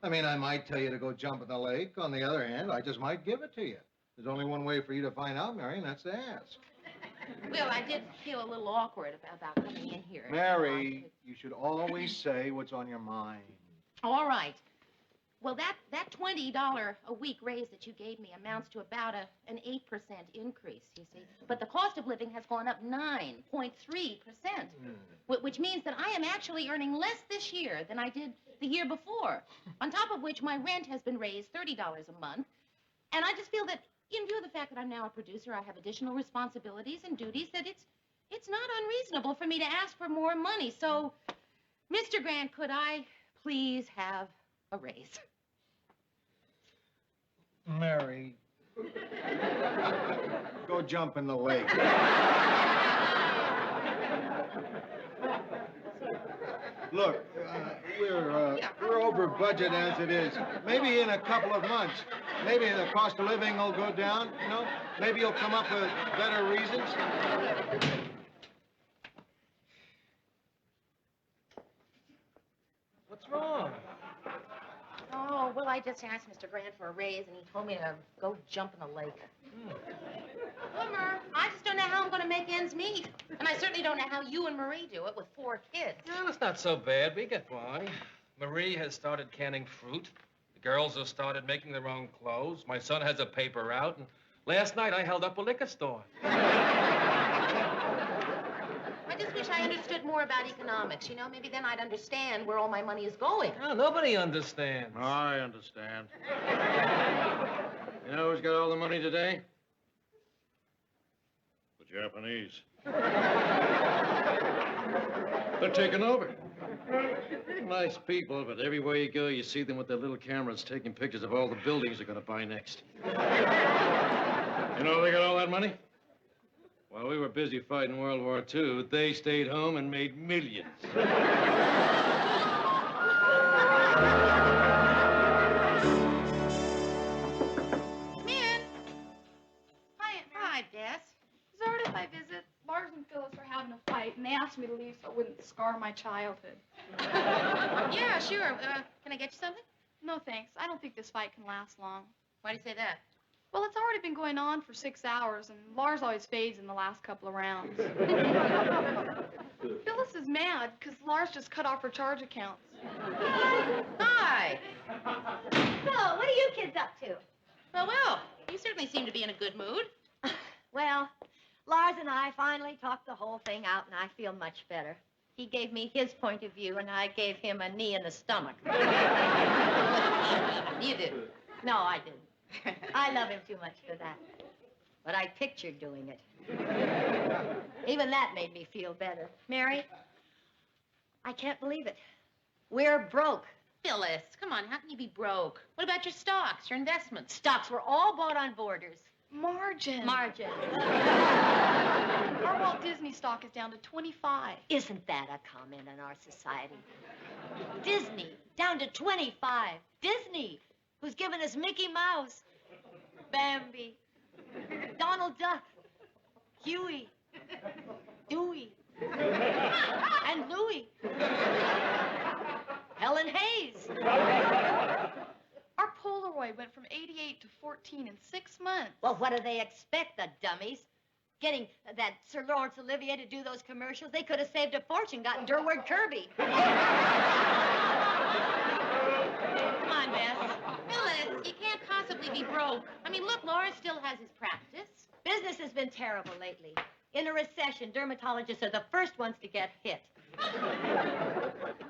I mean, I might tell you to go jump in the lake. On the other hand, I just might give it to you. There's only one way for you to find out, Mary, and that's to ask. Well, I did feel a little awkward about coming in here. Mary, you should always say what's on your mind. All right. Well, that $20 a week raise that you gave me amounts to about an 8% increase, you see. But the cost of living has gone up 9.3%, which means that I am actually earning less this year than I did the year before. On top of which, my rent has been raised $30 a month. And I just feel that, in view of the fact that I'm now a producer, I have additional responsibilities and duties, that it's not unreasonable for me to ask for more money. So, Mr. Grant, could I please have a raise? Mary, go jump in the lake. Look, we're over budget as it is. Maybe in a couple of months, maybe the cost of living will go down, you know? Maybe you'll come up with better reasons. What's wrong? Oh, well, I just asked Mr. Grant for a raise, and he told me to go jump in the lake. Bummer. I just don't know how I'm going to make ends meet. And I certainly don't know how you and Marie do it with 4 kids. No, it's not so bad. We get by. Marie has started canning fruit. The girls have started making their own clothes. My son has a paper route. And last night, I held up a liquor store. I just wish I understood more about economics, you know? Maybe then I'd understand where all my money is going. No, nobody understands. I understand. You know who's got all the money today? The Japanese. They're taking over. Nice people, but everywhere you go, you see them with their little cameras taking pictures of all the buildings they're going to buy next. You know how they got all that money? While we were busy fighting World War II, they stayed home and made millions. Man! Hi, Des. Sorry if I visit. Lars and Phyllis are having a fight, and they asked me to leave so I wouldn't scar my childhood. Yeah, sure. Can I get you something? No, thanks. I don't think this fight can last long. Why do you say that? Well, it's already been going on for 6 hours, and Lars always fades in the last couple of rounds. Phyllis is mad because Lars just cut off her charge accounts. Hi. So, what are you kids up to? Well, you certainly seem to be in a good mood. Well, Lars and I finally talked the whole thing out, and I feel much better. He gave me his point of view, and I gave him a knee in the stomach. You did. No, I didn't. I love him too much for that. But I pictured doing it. Even that made me feel better. Mary, I can't believe it. We're broke. Phyllis, come on, how can you be broke? What about your stocks, your investments? Stocks were all bought on Borders. Margin. Margin. Our Walt Disney stock is down to 25. Isn't that a comment on our society? Disney, down to 25. Disney, who's given us Mickey Mouse, Bambi, Donald Duck, Huey, Dewey, and Louie, Helen Hayes. Our Polaroid went from 88 to 14 in 6 months. Well, what do they expect, the dummies? Getting that Sir Laurence Olivier to do those commercials, they could have saved a fortune, gotten Durward Kirby. Come on, Bess. Phyllis, you can't possibly be broke. I mean, look, Lars still has his practice. Business has been terrible lately. In a recession, dermatologists are the first ones to get hit.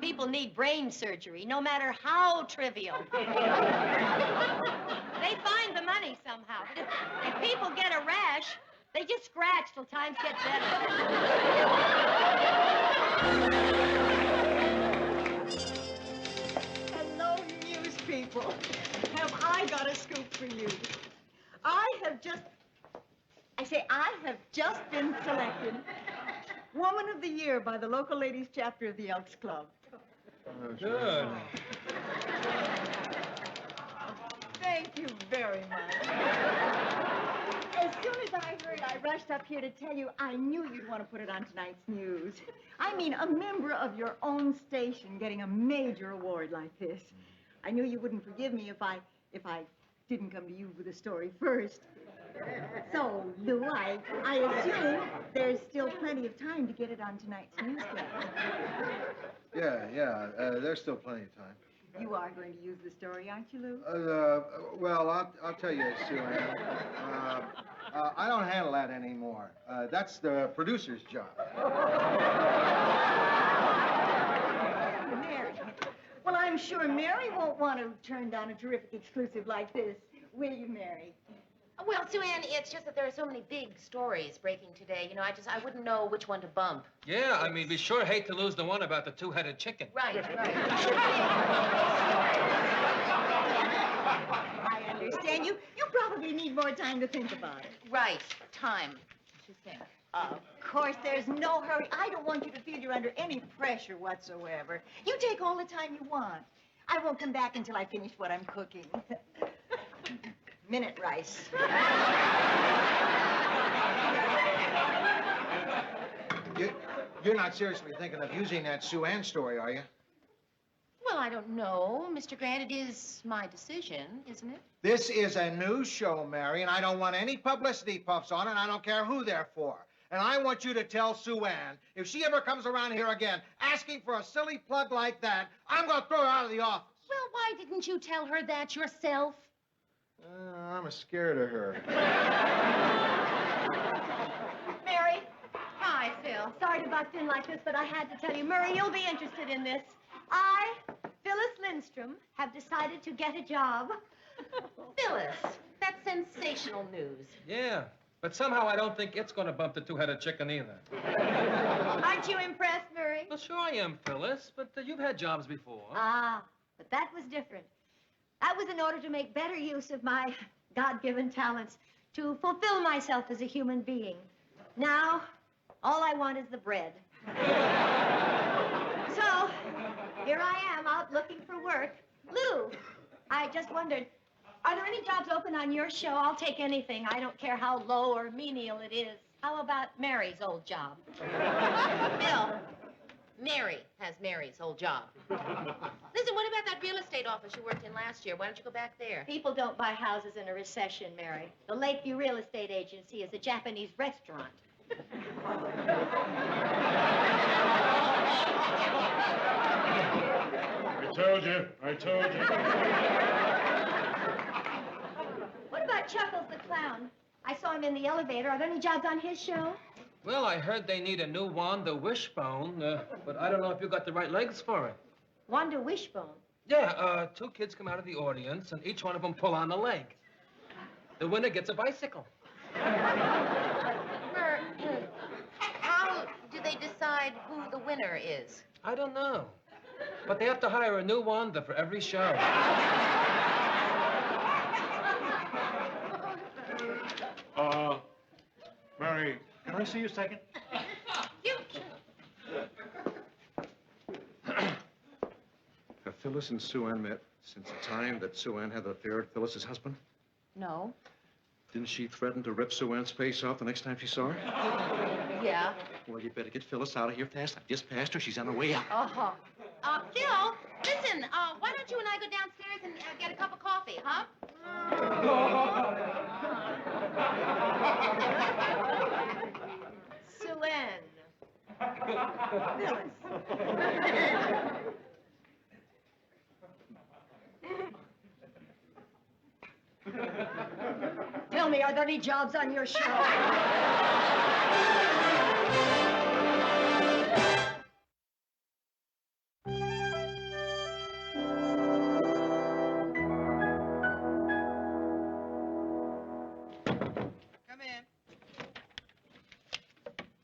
People need brain surgery, no matter how trivial. They find the money somehow. But if people get a rash, they just scratch till times get better. Hello, news people. Have I got a scoop for you? I have just been selected Woman of the Year by the local ladies chapter of the Elks Club. Good. Thank you very much. As soon as I heard, I rushed up here to tell you I knew you'd want to put it on tonight's news. I mean, a member of your own station getting a major award like this. I knew you wouldn't forgive me if I didn't come to you with the story first. So, Lou, I assume there's still plenty of time to get it on tonight's newscast. Yeah, there's still plenty of time. You are going to use the story, aren't you, Lou? Well, I'll tell you, Sue Ann. I don't handle that anymore. That's the producer's job. Mary. Well, I'm sure Mary won't want to turn down a terrific exclusive like this. Will you, Mary? Well, Sue Ann, it's just that there are so many big stories breaking today. You know, I wouldn't know which one to bump. Yeah, I mean, we sure hate to lose the one about the two-headed chicken. Right. I understand. You probably need more time to think about it. Right. Time to think. Of course, there's no hurry. I don't want you to feel you're under any pressure whatsoever. You take all the time you want. I won't come back until I finish what I'm cooking. Minute rice. You're not seriously thinking of using that Sue Ann story, are you? Well, I don't know, Mr. Grant. It is my decision, isn't it? This is a news show, Mary, and I don't want any publicity puffs on it, and I don't care who they're for. And I want you to tell Sue Ann, if she ever comes around here again asking for a silly plug like that, I'm going to throw her out of the office. Well, why didn't you tell her that yourself? I'm scared of her. Mary? Hi, Phil. Sorry to butt in like this, but I had to tell you. Murray, you'll be interested in this. I, Phyllis Lindstrom, have decided to get a job. Phyllis, that's sensational news. Yeah, but somehow I don't think it's going to bump the two-headed chicken either. Aren't you impressed, Murray? Well, sure I am, Phyllis, but you've had jobs before. Ah, but that was different. That was in order to make better use of my God-given talents, to fulfill myself as a human being. Now, all I want is the bread. So, here I am out looking for work. Lou, I just wondered, are there any jobs open on your show? I'll take anything. I don't care how low or menial it is. How about Mary's old job? Phil, Mary has Mary's whole job. Listen, what about that real estate office you worked in last year? Why don't you go back there? People don't buy houses in a recession, Mary. The Lakeview Real Estate Agency is a Japanese restaurant. I told you. What about Chuckles the Clown? I saw him in the elevator. Are there any jobs on his show? Well, I heard they need a new Wanda Wishbone, but I don't know if you got the right legs for it. Wanda Wishbone. Yeah, two kids come out of the audience, and each one of them pull on a leg. The winner gets a bicycle. How do they decide who the winner is? I don't know. But they have to hire a new Wanda for every show. Mary, can I see you a second? Have Phyllis and Sue Ann met since the time that Sue Ann had the affair with Phyllis's husband? No. Didn't she threaten to rip Sue Ann's face off the next time she saw her? Yeah. Well, you better get Phyllis out of here fast. I've just passed her. She's on her way out. Uh-huh. Phil, listen, why don't you and I go downstairs and get a cup of coffee, huh? Sue Ann. Phyllis. Tell me, are there any jobs on your show?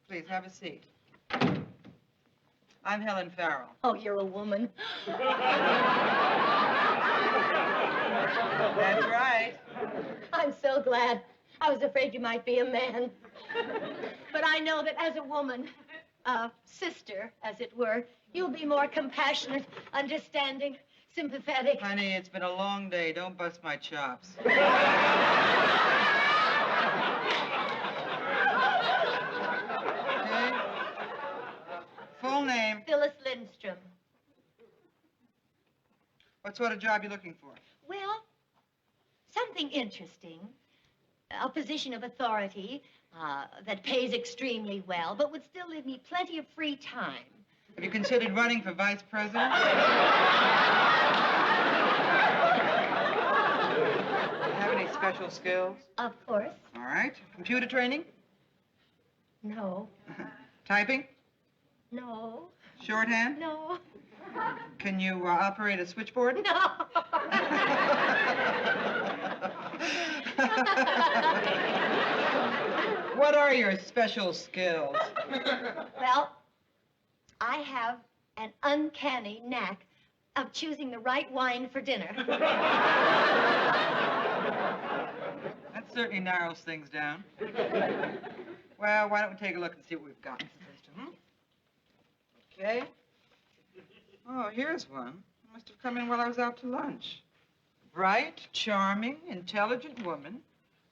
Please, have a seat. I'm Helen Farrell. Oh, you're a woman. That's right. I'm so glad. I was afraid you might be a man. But I know that as a woman, a sister, as it were, you'll be more compassionate, understanding, sympathetic. Honey, it's been a long day. Don't bust my chops. Okay. Full name. Phyllis Lindstrom. What sort of job you looking for? Well, something interesting. A position of authority that pays extremely well, but would still leave me plenty of free time. Have you considered running for vice president? Have any special skills? Of course. All right. Computer training? No. Typing? No. Shorthand? No. Can you operate a switchboard? No. What are your special skills? Well, I have an uncanny knack of choosing the right wine for dinner. That certainly narrows things down. Well, why don't we take a look and see what we've got in the system? Okay. Oh, here's one. Must have come in while I was out to lunch. Bright, charming, intelligent woman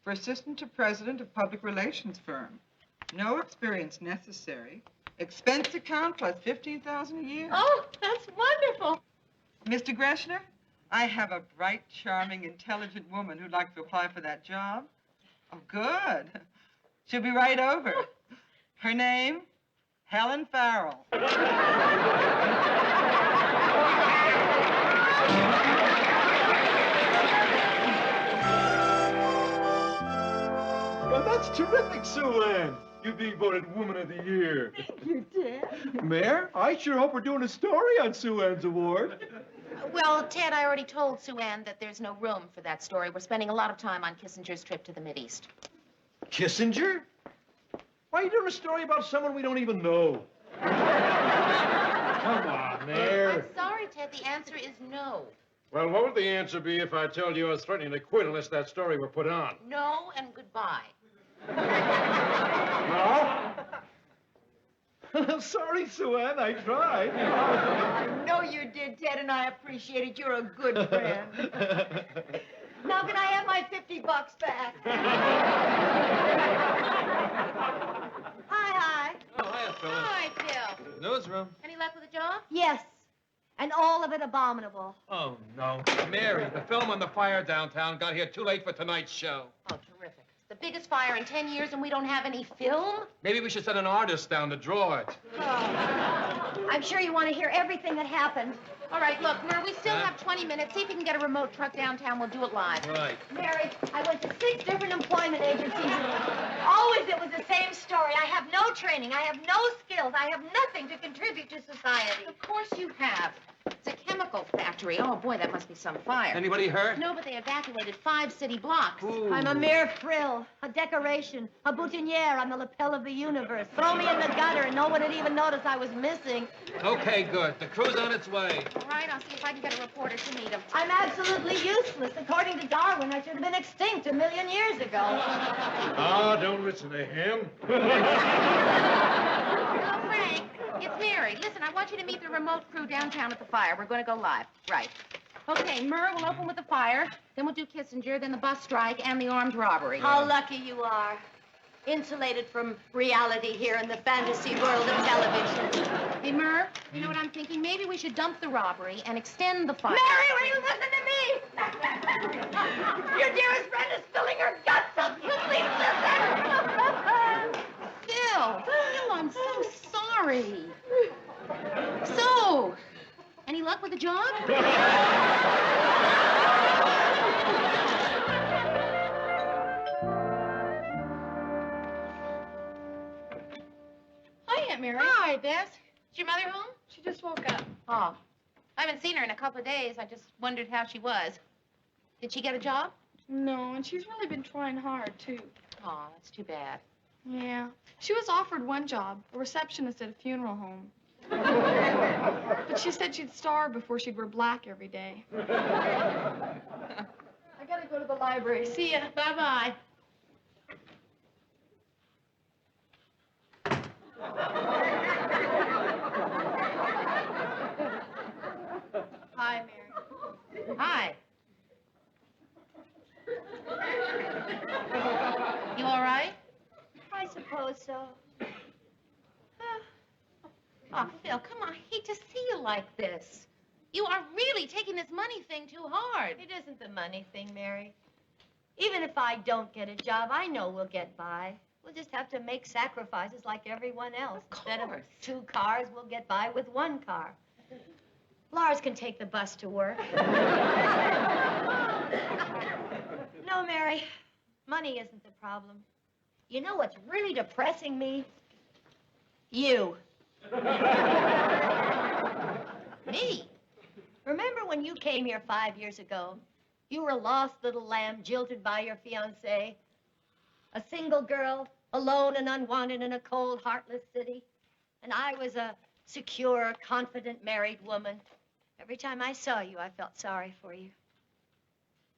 for assistant to president of public relations firm. No experience necessary. Expense account plus $15,000 a year. Oh, that's wonderful. Mr. Greshner, I have a bright, charming, intelligent woman who'd like to apply for that job. Oh, good. She'll be right over. Her name, Helen Farrell. Well, that's terrific, Sue Ann. You're being voted Woman of the Year. You did? Mayor, I sure hope we're doing a story on Sue Ann's award. Well, Ted, I already told Sue Ann that there's no room for that story. We're spending a lot of time on Kissinger's trip to the Mideast. Kissinger? Why are you doing a story about someone we don't even know? Come on, Mayor. I'm sorry, Ted. The answer is no. Well, what would the answer be if I told you I was threatening to quit unless that story were put on? No and goodbye. No? Sorry, Sue Ann, I tried. I know you did, Ted, and I appreciate it. You're a good friend. Now, can I have my $50 back? Hi. Oh, hiya, Phyllis. Hi, Phil. Newsroom. Any luck with the job? Yes, and all of it abominable. Oh, no. Mary, the film on the fire downtown got here too late for tonight's show. Oh, terrific. It's the biggest fire in 10 years and we don't have any film? Maybe we should send an artist down to draw it. I'm sure you want to hear everything that happened. All right, look, Mer, we still have 20 minutes. See if you can get a remote truck downtown. We'll do it live. Right. Mary, I went to 6 different employment agencies. Always it was the same story. I have no training. I have no skills. I have nothing to contribute to society. Of course you have. It's a chemical factory. Oh, boy, that must be some fire. Anybody hurt? No, but they evacuated 5 city blocks. Ooh. I'm a mere frill, a decoration, a boutonniere on the lapel of the universe. Throw me in the gutter and no one would even notice I was missing. Okay, good. The crew's on its way. All right, I'll see if I can get a reporter to meet him. I'm absolutely useless. According to Darwin, I should have been extinct 1,000,000 years ago. Ah, don't listen to him. Hello, Frank. It's Mary. Listen, I want you to meet the remote crew downtown at the fire. We're going to go live. Right. Okay, Murr will open with the fire, then we'll do Kissinger, then the bus strike, and the armed robbery. How lucky you are. Insulated from reality here in the fantasy world of television. Hey, Murr, you know what I'm thinking? Maybe we should dump the robbery and extend the fire. Mary, will you listen to me? Your dearest friend is spilling her guts up. You please listen. Phil, I'm so sorry. So, any luck with the job? Hi, Aunt Mary. Hi, Bess. Is your mother home? She just woke up. Oh, I haven't seen her in a couple of days. I just wondered how she was. Did she get a job? No, and she's really been trying hard, too. Oh, that's too bad. Yeah. She was offered one job, a receptionist at a funeral home. But she said she'd starve before she'd wear black every day. I gotta go to the library. See ya. Bye-bye. Hi, Mary. Hi. You all right? I suppose so. Oh, Phil, come on. I hate to see you like this. You are really taking this money thing too hard. It isn't the money thing, Mary. Even if I don't get a job, I know we'll get by. We'll just have to make sacrifices like everyone else. Instead of 2 cars, we'll get by with 1 car. Lars can take the bus to work. No, Mary, money isn't the problem. You know what's really depressing me? You. Me? Remember when you came here 5 years ago? You were a lost little lamb jilted by your fiancé. A single girl, alone and unwanted in a cold, heartless city. And I was a secure, confident married woman. Every time I saw you, I felt sorry for you.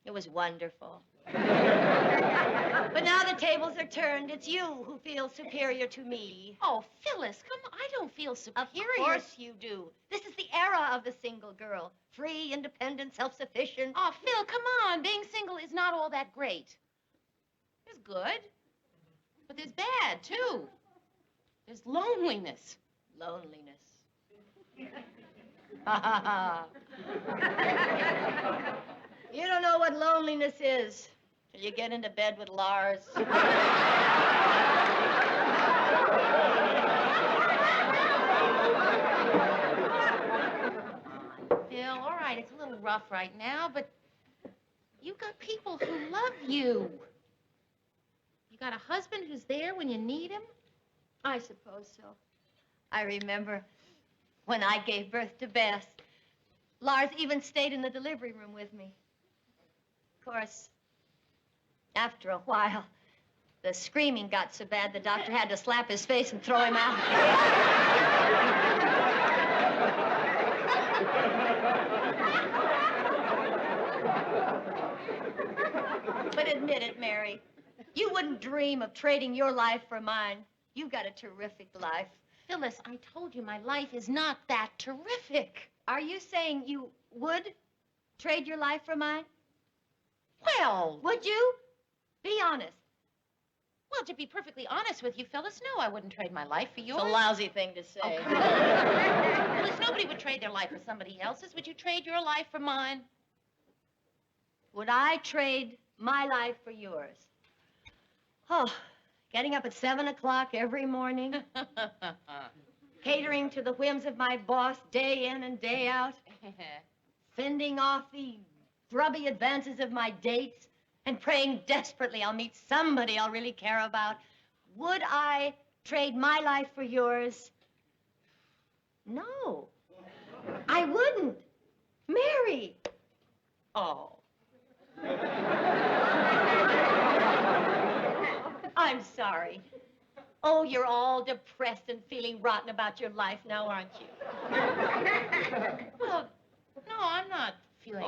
It was wonderful. But now the tables are turned. It's you who feels superior to me. Oh, Phyllis, come on. I don't feel superior. Of course you do. This is the era of the single girl. Free, independent, self-sufficient. Oh, Phil, come on. Being single is not all that great. There's good, but there's bad, too. There's loneliness. Loneliness. You don't know what loneliness is till you get into bed with Lars. Phil, all right, it's a little rough right now, but you got people who love you. You got a husband who's there when you need him? I suppose so. I remember when I gave birth to Bess. Lars even stayed in the delivery room with me. Of course, after a while, the screaming got so bad the doctor had to slap his face and throw him out. But admit it, Mary. You wouldn't dream of trading your life for mine. You've got a terrific life. Phyllis, I told you my life is not that terrific. Are you saying you would trade your life for mine? Well... Would you? Be honest. Well, to be perfectly honest with you, Phyllis, no, I wouldn't trade my life for yours. It's a lousy thing to say. Oh, come on. Phyllis, nobody would trade their life for somebody else's. Would you trade your life for mine? Would I trade my life for yours? Oh, getting up at 7 o'clock every morning. Catering to the whims of my boss day in and day out. Fending off the grubby advances of my dates. And praying desperately I'll meet somebody I'll really care about. Would I trade my life for yours? No. I wouldn't. Mary. Oh. I'm sorry. Oh, you're all depressed and feeling rotten about your life now, aren't you? Well, no, I'm not feeling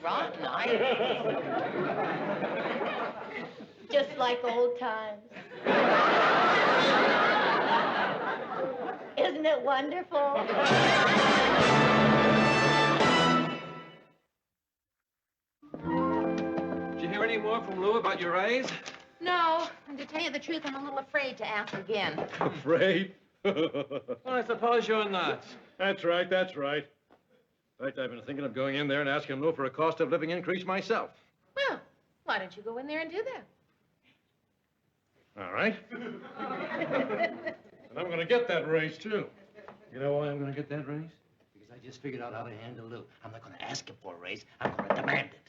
rotten. Just like old times. Isn't it wonderful? Did you hear any more from Lou about your raise? No, and to tell you the truth, I'm a little afraid to ask again. Afraid? Well, I suppose you're not. That's right, that's right. In fact, I've been thinking of going in there and asking Lou for a cost of living increase myself. Well, why don't you go in there and do that? All right. And I'm going to get that raise, too. You know why I'm going to get that raise? Because I just figured out how to handle Lou. I'm not going to ask him for a raise. I'm going to demand it.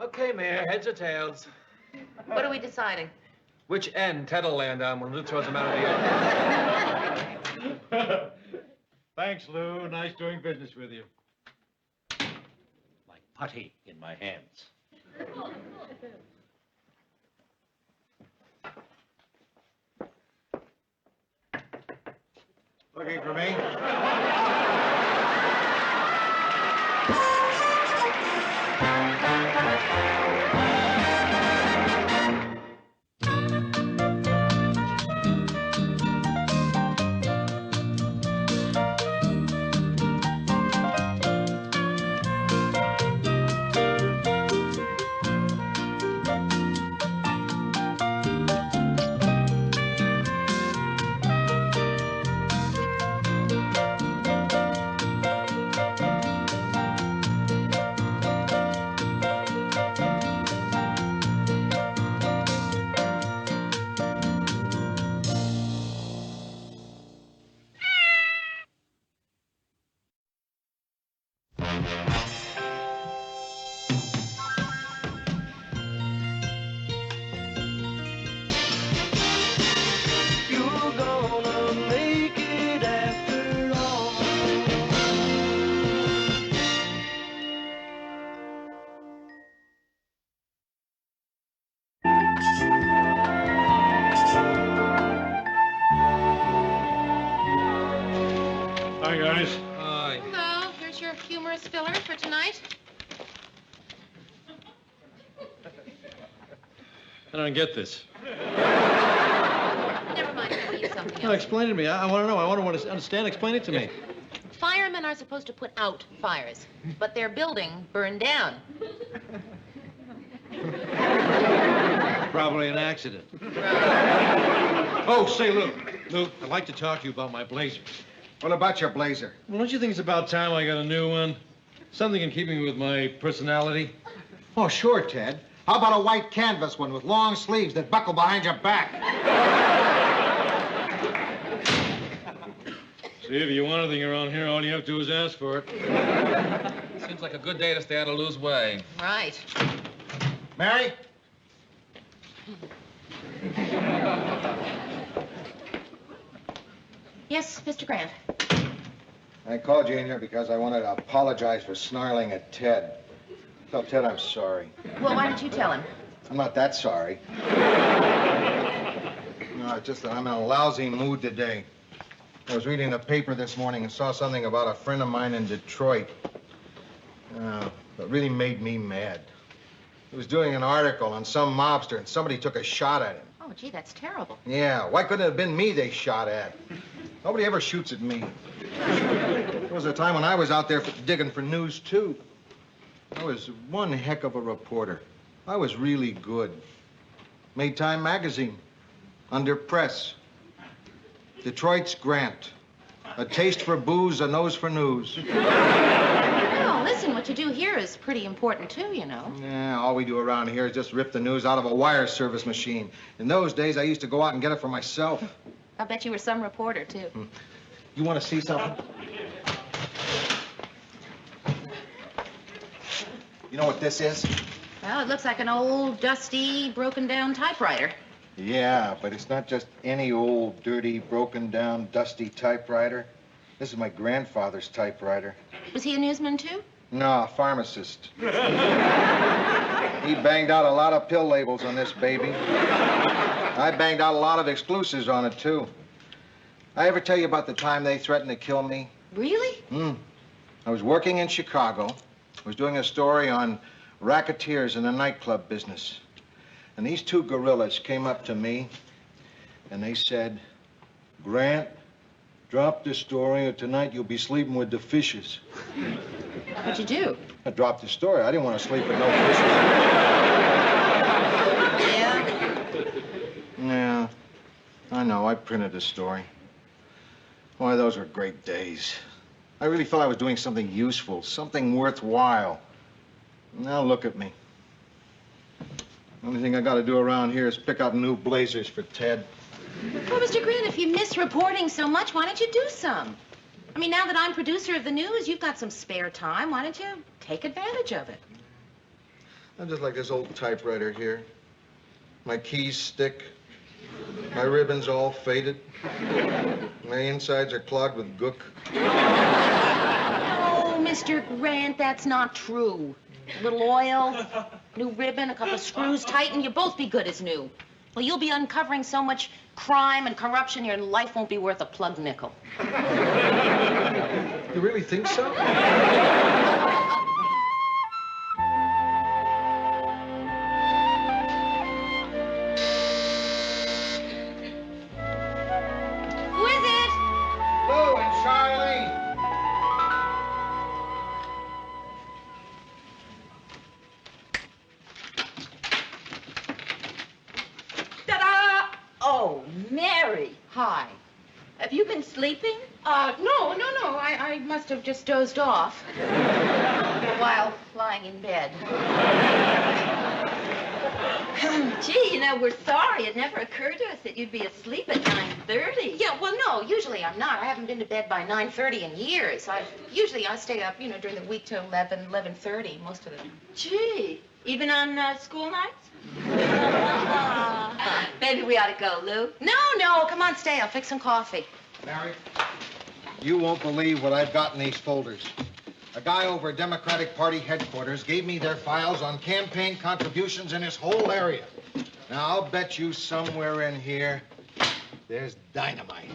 Okay, Mayor, heads or tails? What are we deciding? Which end Ted will land on when Lou throws him out of the office? Thanks, Lou. Nice doing business with you. Like putty in my hands. Looking for me? You're gonna make it after all. Hi, guys. Hi. Hello, here's your humorous filler for tonight. I don't get this. Never mind, I'll tell you something No, else. explain it to me. I want to know. I want to understand. Explain it to me. Firemen are supposed to put out fires, but their building burned down. Probably an accident. Oh, say, Lou, I'd like to talk to you about my blazers. What about your blazer? Well, don't you think it's about time I got a new one? Something in keeping with my personality? Oh, sure, Ted. How about a white canvas one with long sleeves that buckle behind your back? See, if you want anything around here, all you have to do is ask for it. Seems like a good day to stay out of Lou's way. Right. Mary? Yes, Mr. Grant. I called you in here because I wanted to apologize for snarling at Ted. Tell Ted I'm sorry. Well, why don't you tell him? I'm not that sorry. No, it's just that I'm in a lousy mood today. I was reading the paper this morning and saw something about a friend of mine in Detroit. That really made me mad. He was doing an article on some mobster, and somebody took a shot at him. Oh, gee, that's terrible. Yeah, why couldn't it have been me they shot at? Nobody ever shoots at me. There was a time when I was out there digging for news, too. I was one heck of a reporter. I was really good. Made Time magazine. Under press. Detroit's Grant. A taste for booze, a nose for news. Well, listen, what you do here is pretty important, too, you know. Yeah, all we do around here is just rip the news out of a wire service machine. In those days, I used to go out and get it for myself. I bet you were some reporter, too. You want to see something? You know what this is? Well, it looks like an old, dusty, broken-down typewriter. Yeah, but it's not just any old, dirty, broken-down, dusty typewriter. This is my grandfather's typewriter. Was he a newsman, too? No, a pharmacist. He banged out a lot of pill labels on this baby. I banged out a lot of exclusives on it, too. I ever tell you about the time they threatened to kill me? Really? I was working in Chicago. I was doing a story on racketeers in the nightclub business. And these two gorillas came up to me, and they said, "Grant, drop the story, or tonight you'll be sleeping with the fishes." What'd you do? I dropped the story. I didn't want to sleep with no fishes. Yeah? Yeah, I know. I printed the story. Boy, those were great days. I really felt I was doing something useful, something worthwhile. Now look at me. The only thing I got to do around here is pick out new blazers for Ted. Well, Mr. Grant, if you miss reporting so much, why don't you do some? I mean, now that I'm producer of the news, you've got some spare time. Why don't you take advantage of it? I'm just like this old typewriter here. My keys stick. My ribbons all faded. My insides are clogged with gook. Oh, Mr. Grant, that's not true. A little oil, a New ribbon, a couple of screws tightened, you'll both be good as new. Well, you'll be uncovering so much crime and corruption, your life won't be worth a plug nickel. You really think so? Who is it? Lou and Charlene. Ta-da! Oh, Mary. Hi. Have you been sleeping? No. I must have just dozed off while lying in bed. Gee, you know, we're sorry. It never occurred to us that you'd be asleep at 9:30. Yeah, well, no, usually I'm not. I haven't been to bed by 9:30 in years. Usually I stay up, during the week till 11:30 most of the time. Gee, even on school nights? Maybe we ought to go, Lou. No, come on, stay. I'll fix some coffee. Mary, you won't believe what I've got in these folders. A guy over at Democratic Party headquarters gave me their files on campaign contributions in his whole area. Now, I'll bet you somewhere in here there's dynamite.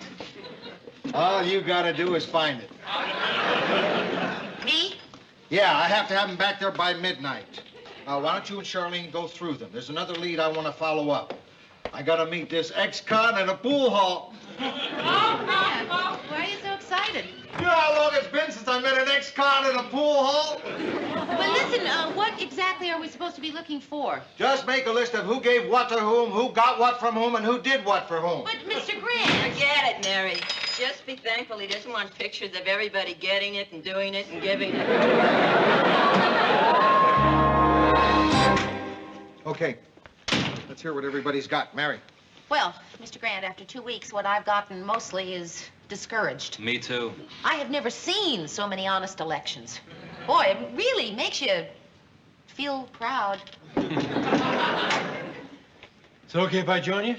All you gotta do is find it. Me? Yeah, I have to have them back there by midnight. Why don't you and Charlene go through them? There's another lead I want to follow up. I gotta meet this ex-con at a pool hall. Why are you so excited? You know how long it's been since I met an ex-con at a pool hall? But listen, what exactly are we supposed to be looking for? Just make a list of who gave what to whom, who got what from whom, and who did what for whom. But, Mr. Grant... Forget it, Mary. Just be thankful he doesn't want pictures of everybody getting it and doing it and giving it. Okay. Let's hear what everybody's got. Mary. Well, Mr. Grant, after 2 weeks, what I've gotten mostly is discouraged. Me too. I have never seen so many honest elections. Boy, it really makes you feel proud. It's okay if I join you?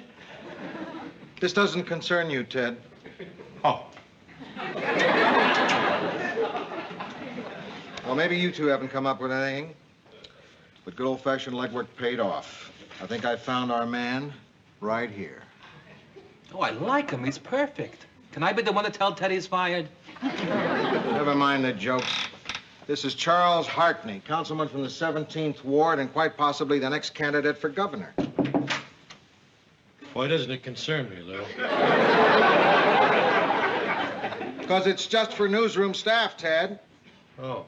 This doesn't concern you, Ted. Oh. Well, maybe you two haven't come up with anything, but good old-fashioned legwork paid off. I think I found our man right here. Oh, I like him. He's perfect. Can I be the one to tell Ted he's fired? Never mind the jokes. This is Charles Hartney, councilman from the 17th Ward and quite possibly the next candidate for governor. Why doesn't it concern me, Lou? Because it's just for newsroom staff, Ted. Oh.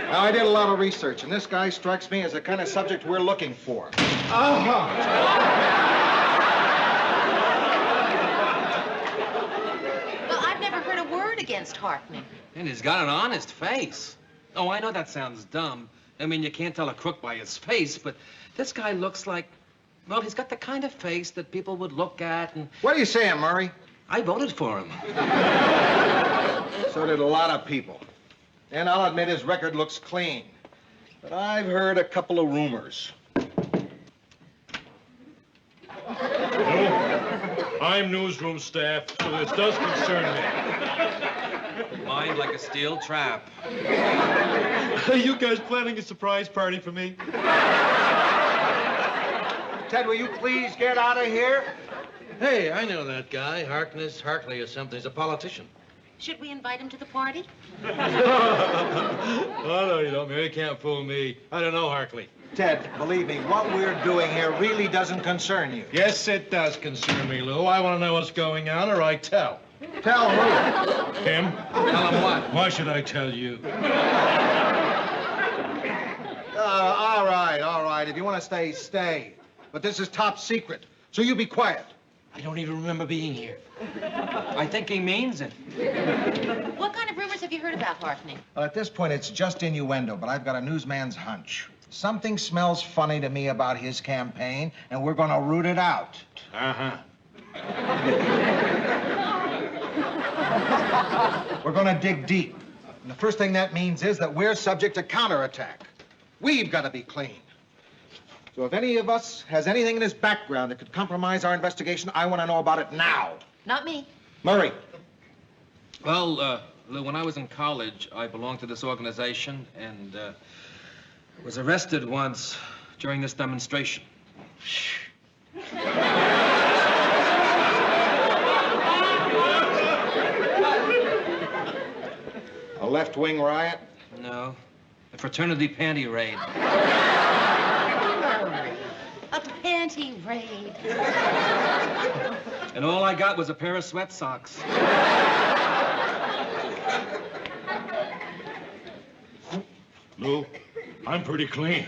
Now, I did a lot of research, and this guy strikes me as the kind of subject we're looking for. Well, I've never heard a word against Hartney. And he's got an honest face. Oh, I know that sounds dumb. I mean, you can't tell a crook by his face, but this guy looks like, well, he's got the kind of face that people would look at and... What are you saying, Murray? I voted for him. So did a lot of people. And I'll admit his record looks clean. But I've heard a couple of rumors. I'm newsroom staff, so this does concern me. Mind like a steel trap. Are you guys planning a surprise party for me? Ted, will you please get out of here? Hey, I know that guy, Harkness, Hartley or something. He's a politician. Should we invite him to the party? Oh, no, you don't, Mary. Can't fool me. I don't know Hartley. Ted, believe me, what we're doing here really doesn't concern you. Yes, it does concern me, Lou. I want to know what's going on, or I tell. Tell who? Him. Tell him what? Why should I tell you? All right. If you want to stay, stay. But this is top secret, so you be quiet. I don't even remember being here. I think he means it. What kind of rumors have you heard about Hartney? At this point, it's just innuendo, but I've got a newsman's hunch. Something smells funny to me about his campaign, and we're going to root it out. Uh-huh. We're going to dig deep. And the first thing that means is that we're subject to counterattack. We've got to be clean. So if any of us has anything in his background that could compromise our investigation, I want to know about it now. Not me. Murray. Well, Lou, when I was in college, I belonged to this organization and was arrested once during this demonstration. A left-wing riot? No. A fraternity panty raid. A panty raid. And all I got was a pair of sweat socks. Lou, I'm pretty clean.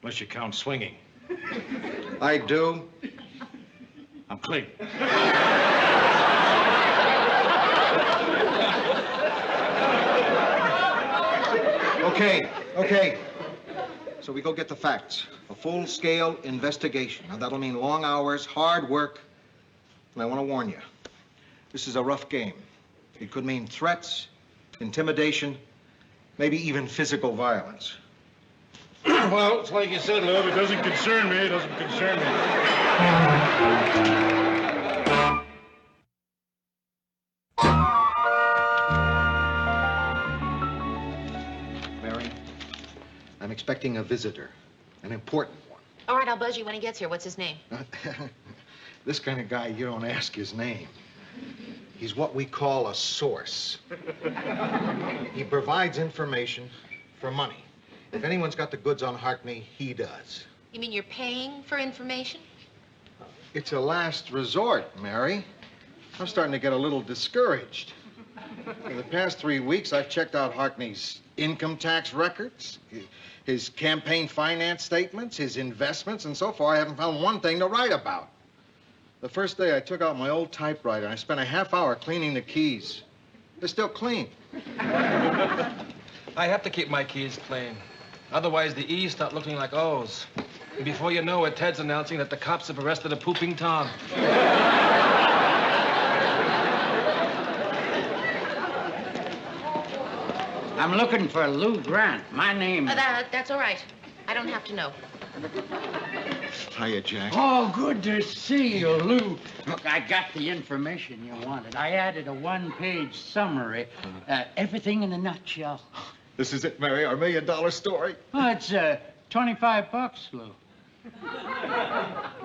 Unless you count swinging. I do. I'm clean. Okay. So we go get the facts. A full-scale investigation. Now, that'll mean long hours, hard work. And I want to warn you, this is a rough game. It could mean threats, intimidation, maybe even physical violence. Well, it's like you said, Lou, it doesn't concern me. It doesn't concern me. Mary, I'm expecting a visitor, an important one. All right, I'll buzz you when he gets here. What's his name? This kind of guy, you don't ask his name. He's what we call a source. He provides information for money. If anyone's got the goods on Harkney, he does. You mean you're paying for information? It's a last resort, Mary. I'm starting to get a little discouraged. In the past 3 weeks, I've checked out Harkney's income tax records, his campaign finance statements, his investments, and so far I haven't found one thing to write about. The first day I took out my old typewriter and I spent a half hour cleaning the keys. They're still clean. I have to keep my keys clean. Otherwise, the E's start looking like O's. And before you know it, Ted's announcing that the cops have arrested a pooping Tom. I'm looking for Lou Grant. My name is... That's all right. I don't have to know. Hiya, Jack. Oh, good to see you, Lou. Look, I got the information you wanted. I added a one-page summary. Everything in a nutshell. This is it, Mary, our $1 million story. Oh, it's $25, Lou.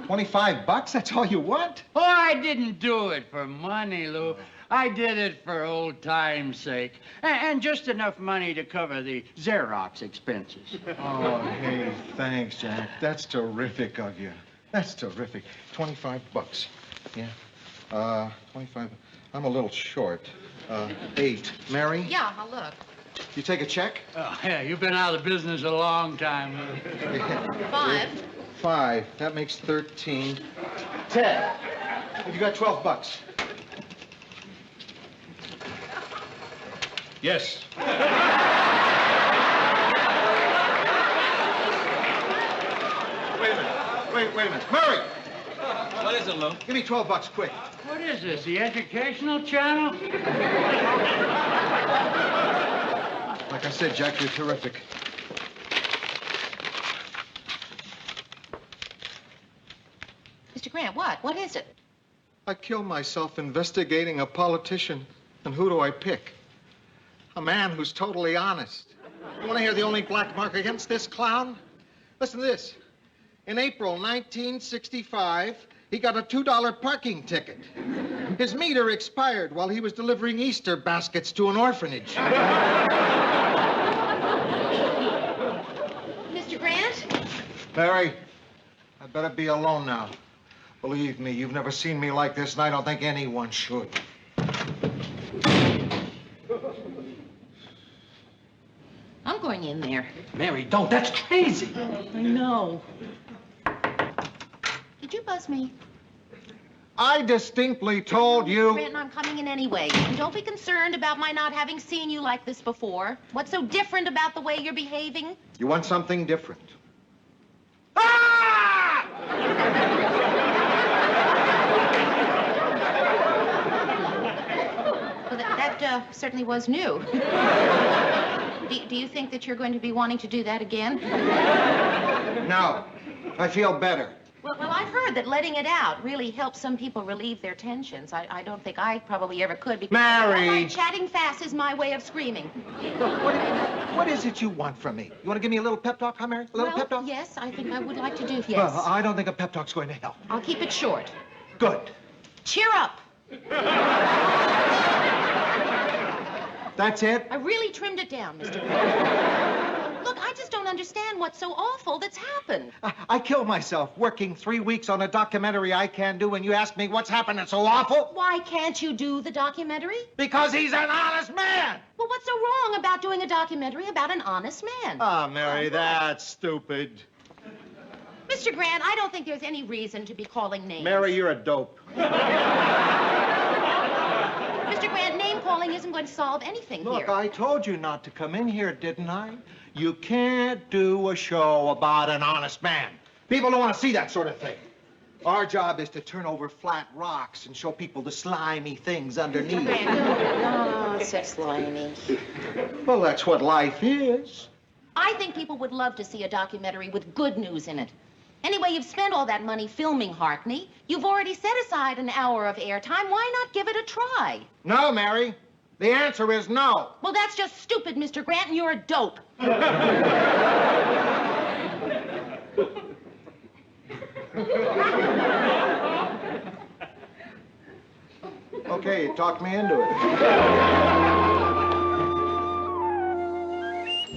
$25? That's all you want? Oh, I didn't do it for money, Lou. I did it for old time's sake. And just enough money to cover the Xerox expenses. Oh, hey, thanks, Jack. That's terrific of you. That's terrific. $25. Yeah. 25. I'm a little short. 8. Mary? Yeah, I'll look. You take a check? Oh, yeah, you've been out of business a long time, Lou. 5. 5. That makes 13. 10. You got $12. Yes. Wait a minute. Murray! What is it, Lou? Give me $12, quick. What is this, the educational channel? Like I said, Jack, you're terrific. Mr. Grant, what? What is it? I kill myself investigating a politician. And who do I pick? A man who's totally honest. You want to hear the only black mark against this clown? Listen to this. In April 1965, he got a $2 parking ticket. His meter expired while he was delivering Easter baskets to an orphanage. Mr. Grant? Mary, I better be alone now. Believe me, you've never seen me like this, and I don't think anyone should. I'm going in there. Mary, don't. That's crazy. I know. Did you buzz me? I distinctly told you... Grant, I'm coming in anyway. And don't be concerned about my not having seen you like this before. What's so different about the way you're behaving? You want something different. Well, that certainly was new. Do you think that you're going to be wanting to do that again? No, I feel better. Well, I've heard that letting it out really helps some people relieve their tensions. I don't think I probably ever could because Mary! all right, chatting fast is my way of screaming. What is it you want from me? You want to give me a little pep talk, huh, Mary? A little pep talk? Yes, I think I would like to do, yes. Well, I don't think a pep talk's going to help. I'll keep it short. Good. Cheer up. That's it? I really trimmed it down, Mr. Grant. Look, I just don't understand what's so awful that's happened. I killed myself working 3 weeks on a documentary I can do, and you ask me what's happened that's so awful? Why can't you do the documentary? Because he's an honest man! Well, what's so wrong about doing a documentary about an honest man? Ah, Mary, that's stupid. Mr. Grant, I don't think there's any reason to be calling names. Mary, you're a dope. Mr. Grant, name calling isn't going to solve anything Look, here. I told you not to come in here, didn't I? You can't do a show about an honest man. People don't want to see that sort of thing. Our job is to turn over flat rocks and show people the slimy things underneath. Oh, so slimy. Well, that's what life is. I think people would love to see a documentary with good news in it. Anyway, you've spent all that money filming Harkney. You've already set aside an hour of airtime. Why not give it a try? No, Mary. The answer is no. Well, that's just stupid, Mr. Grant, and you're a dope. Okay, you talked me into it.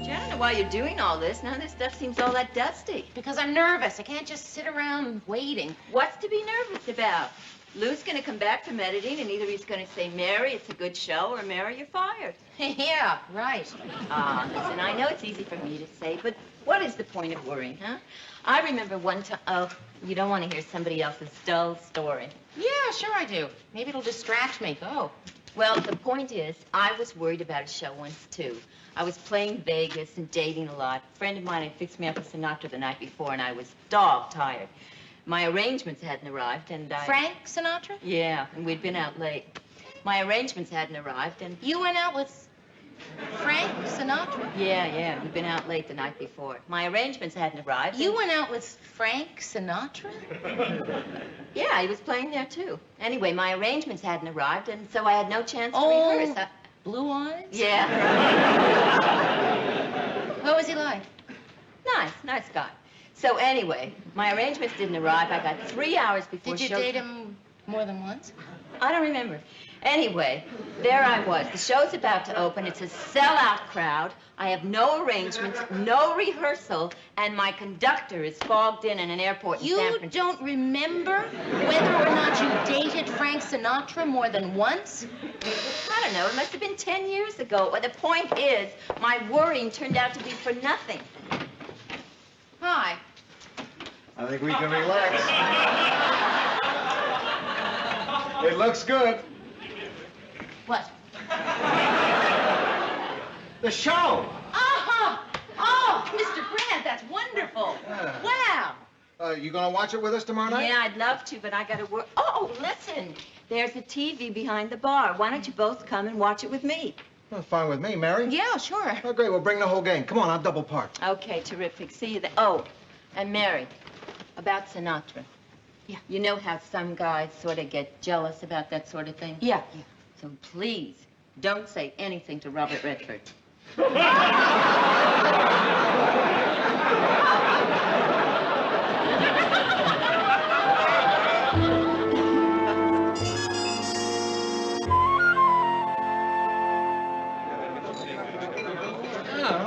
Gee, I don't know why you're doing all this. None of this stuff seems all that dusty. Because I'm nervous. I can't just sit around waiting. What's to be nervous about? Lou's going to come back from editing, and either he's going to say, Mary, it's a good show, or Mary, you're fired. Yeah, right. Listen, I know it's easy for me to say, but what is the point of worrying, huh? I remember one time... Oh, you don't want to hear somebody else's dull story. Yeah, sure I do. Maybe it'll distract me. Go. Well, the point is, I was worried about a show once, too. I was playing Vegas and dating a lot. A friend of mine had fixed me up with Sinatra the night before, and I was dog-tired. My arrangements hadn't arrived, and I... Frank Sinatra? Yeah, and we'd been out late. My arrangements hadn't arrived, and... You went out with Frank Sinatra? Yeah, we'd been out late the night before. My arrangements hadn't arrived. You went out with Frank Sinatra? Yeah, he was playing there, too. Anyway, my arrangements hadn't arrived, and so I had no chance to rehearse. Blue Eyes? Yeah. What was he like? Nice guy. So anyway, my arrangements didn't arrive. I got 3 hours before Did you date him more than once? I don't remember. Anyway, there I was. The show's about to open. It's a sellout crowd. I have no arrangements, no rehearsal, and my conductor is fogged in an airport in San Francisco. You don't remember whether or not you dated Frank Sinatra more than once? I don't know. It must have been 10 years ago. But the point is, my worrying turned out to be for nothing. Hi. I think we can relax. It looks good. What? The show. Oh, Mr. Grant, that's wonderful. Wow. You gonna watch it with us tomorrow night? Yeah, I'd love to, but I gotta work. Oh, listen. There's a TV behind the bar. Why don't you both come and watch it with me? Well, fine with me, Mary. Yeah, sure. Oh, great. We'll bring the whole gang. Come on, I'll double park. Okay, terrific. See you then. Oh, and Mary, about Sinatra. Yeah. You know how some guys sort of get jealous about that sort of thing? Yeah. So please, don't say anything to Robert Redford. Oh,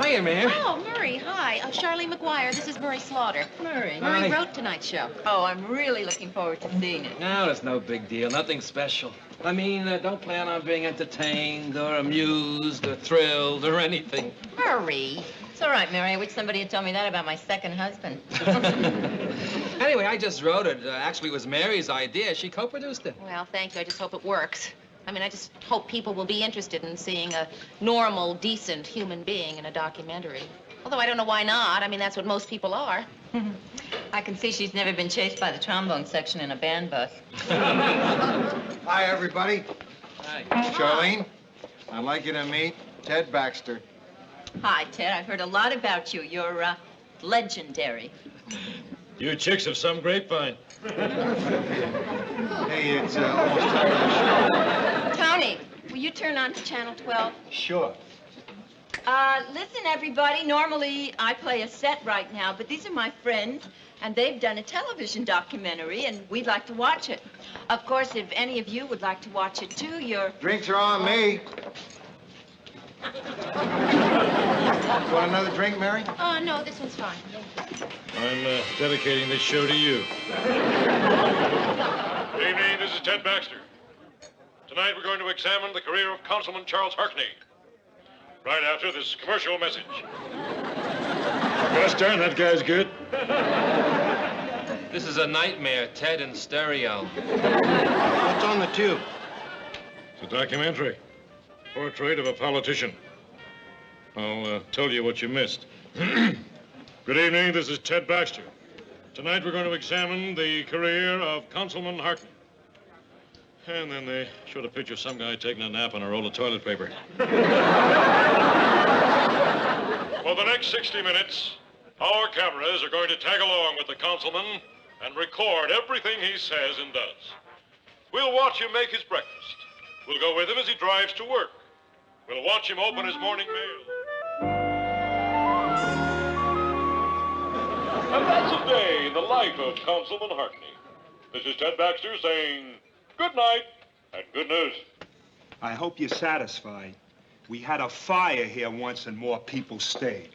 hiya, Mary. Oh, Murray, hi. Charlie McGuire, this is Murray Slaughter. Murray. Murray Hi. wrote tonight's show. Oh, I'm really looking forward to seeing it. No, it's no big deal. Nothing special. I mean, don't plan on being entertained or amused or thrilled or anything. Murray. It's all right, Mary. I wish somebody had told me that about my second husband. Anyway, I just wrote it. Actually, it was Mary's idea. She co-produced it. Well, thank you. I just hope it works. I mean, I just hope people will be interested in seeing a normal, decent human being in a documentary. Although I don't know why not. I mean, that's what most people are. I can see she's never been chased by the trombone section in a band bus. Hi, everybody. Hi. Charlene, I'd like you to meet Ted Baxter. Hi, Ted. I've heard a lot about you. You're, legendary. You chicks have some grapevine. Hey, it's almost time for the show. Tony, will you turn on to Channel 12? Sure. Listen, everybody, normally I play a set right now, but these are my friends, and they've done a television documentary, and we'd like to watch it. Of course, if any of you would like to watch it, too, you're... Drinks are on me. You want another drink, Mary? No, this one's fine. I'm dedicating this show to you. Good evening, this is Ted Baxter. Tonight we're going to examine the career of Councilman Charles Harkney. Right after this commercial message. Gosh darn, that guy's good. This is a nightmare, Ted in stereo. What's on the tube? It's a documentary. Portrait of a politician. I'll tell you what you missed. Good evening, this is Ted Baxter. Tonight we're going to examine the career of Councilman Harkney. And then they showed a picture of some guy taking a nap on a roll of toilet paper. For the next 60 minutes, our cameras are going to tag along with the councilman and record everything he says and does. We'll watch him make his breakfast. We'll go with him as he drives to work. We'll watch him open his morning mail. And that's a day in the life of Councilman Harkney. This is Ted Baxter saying good night and good news. I hope you're satisfied. We had a fire here once and more people stayed.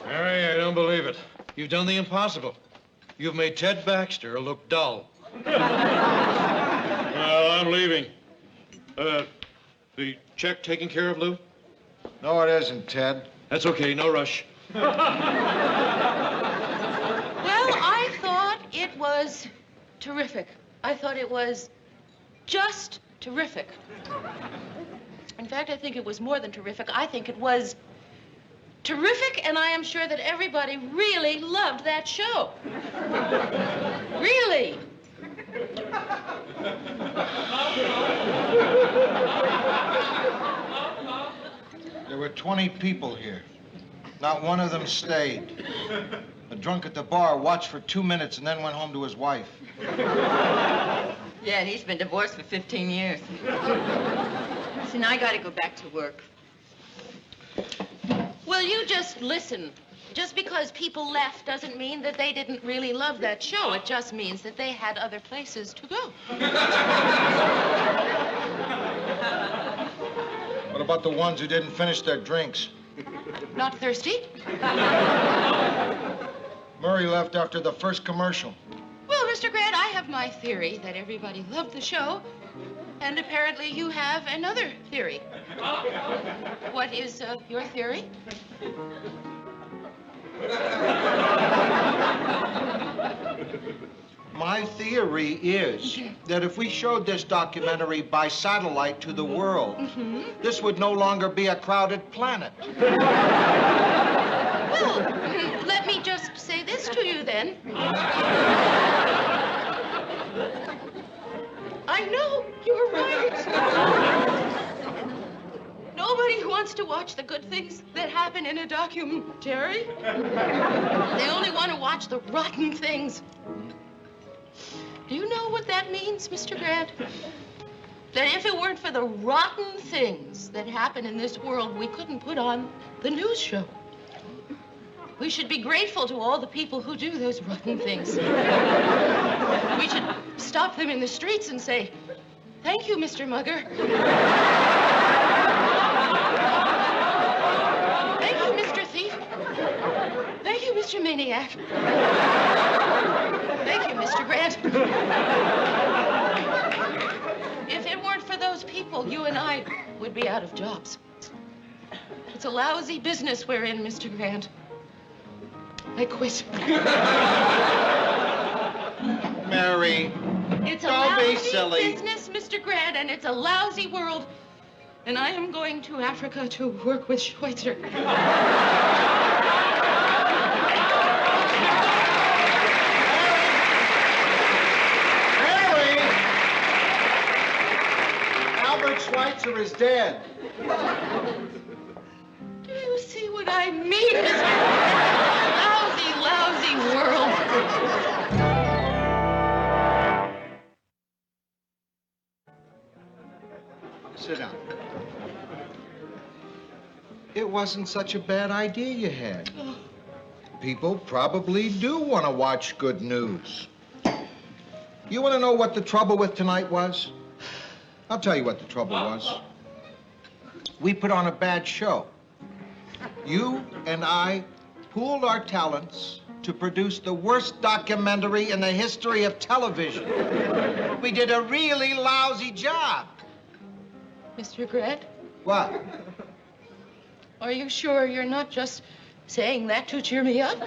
Harry, I don't believe it. You've done the impossible. You've made Ted Baxter look dull. Well, I'm leaving. The check taken care of, Lou? No, it isn't, Ted. That's okay, no rush. Well, I thought it was terrific. I thought it was just terrific. In fact, I think it was more than terrific. I think it was terrific, and I am sure that everybody really loved that show. Really. There were 20 people here. Not one of them stayed. The drunk at the bar watched for 2 minutes and then went home to his wife. Yeah, and he's been divorced for 15 years. Listen, I gotta go back to work. Well, you just listen. Just because people left doesn't mean that they didn't really love that show. It just means that they had other places to go. What about the ones who didn't finish their drinks? Not thirsty? Murray left after the first commercial. Well, Mr. Grant, I have my theory that everybody loved the show, and apparently you have another theory. What is your theory? My theory is that if we showed this documentary by satellite to the world, this would no longer be a crowded planet. Well, let me just say this to you then. I know, you're right. Nobody wants to watch the good things that happen in a documentary. They only want to watch the rotten things. Do you know what that means, Mr. Grant? That if it weren't for the rotten things that happen in this world, we couldn't put on the news show. We should be grateful to all the people who do those rotten things. We should stop them in the streets and say, "Thank you, Mr. Mugger." Thank you, Mr. Thief. Thank you, Mr. Maniac. Thank you, Mr. Grant. If it weren't for those people, you and I would be out of jobs. It's a lousy business we're in, Mr. Grant. I quit. Mary, It's a don't be lousy silly. business, Mr. Grant, and it's a lousy world. And I am going to Africa to work with Schweitzer. Mary! Albert Schweitzer is dead. Do you see what I mean, Mr. Grant? Lousy, lousy Sit down. It wasn't such a bad idea you had. People probably do want to watch good news. You want to know what the trouble with tonight was? I'll tell you what the trouble was. We put on a bad show. You and I pooled our talents to produce the worst documentary in the history of television. We did a really lousy job. Mr. Grant, What? are you sure you're not just saying that to cheer me up?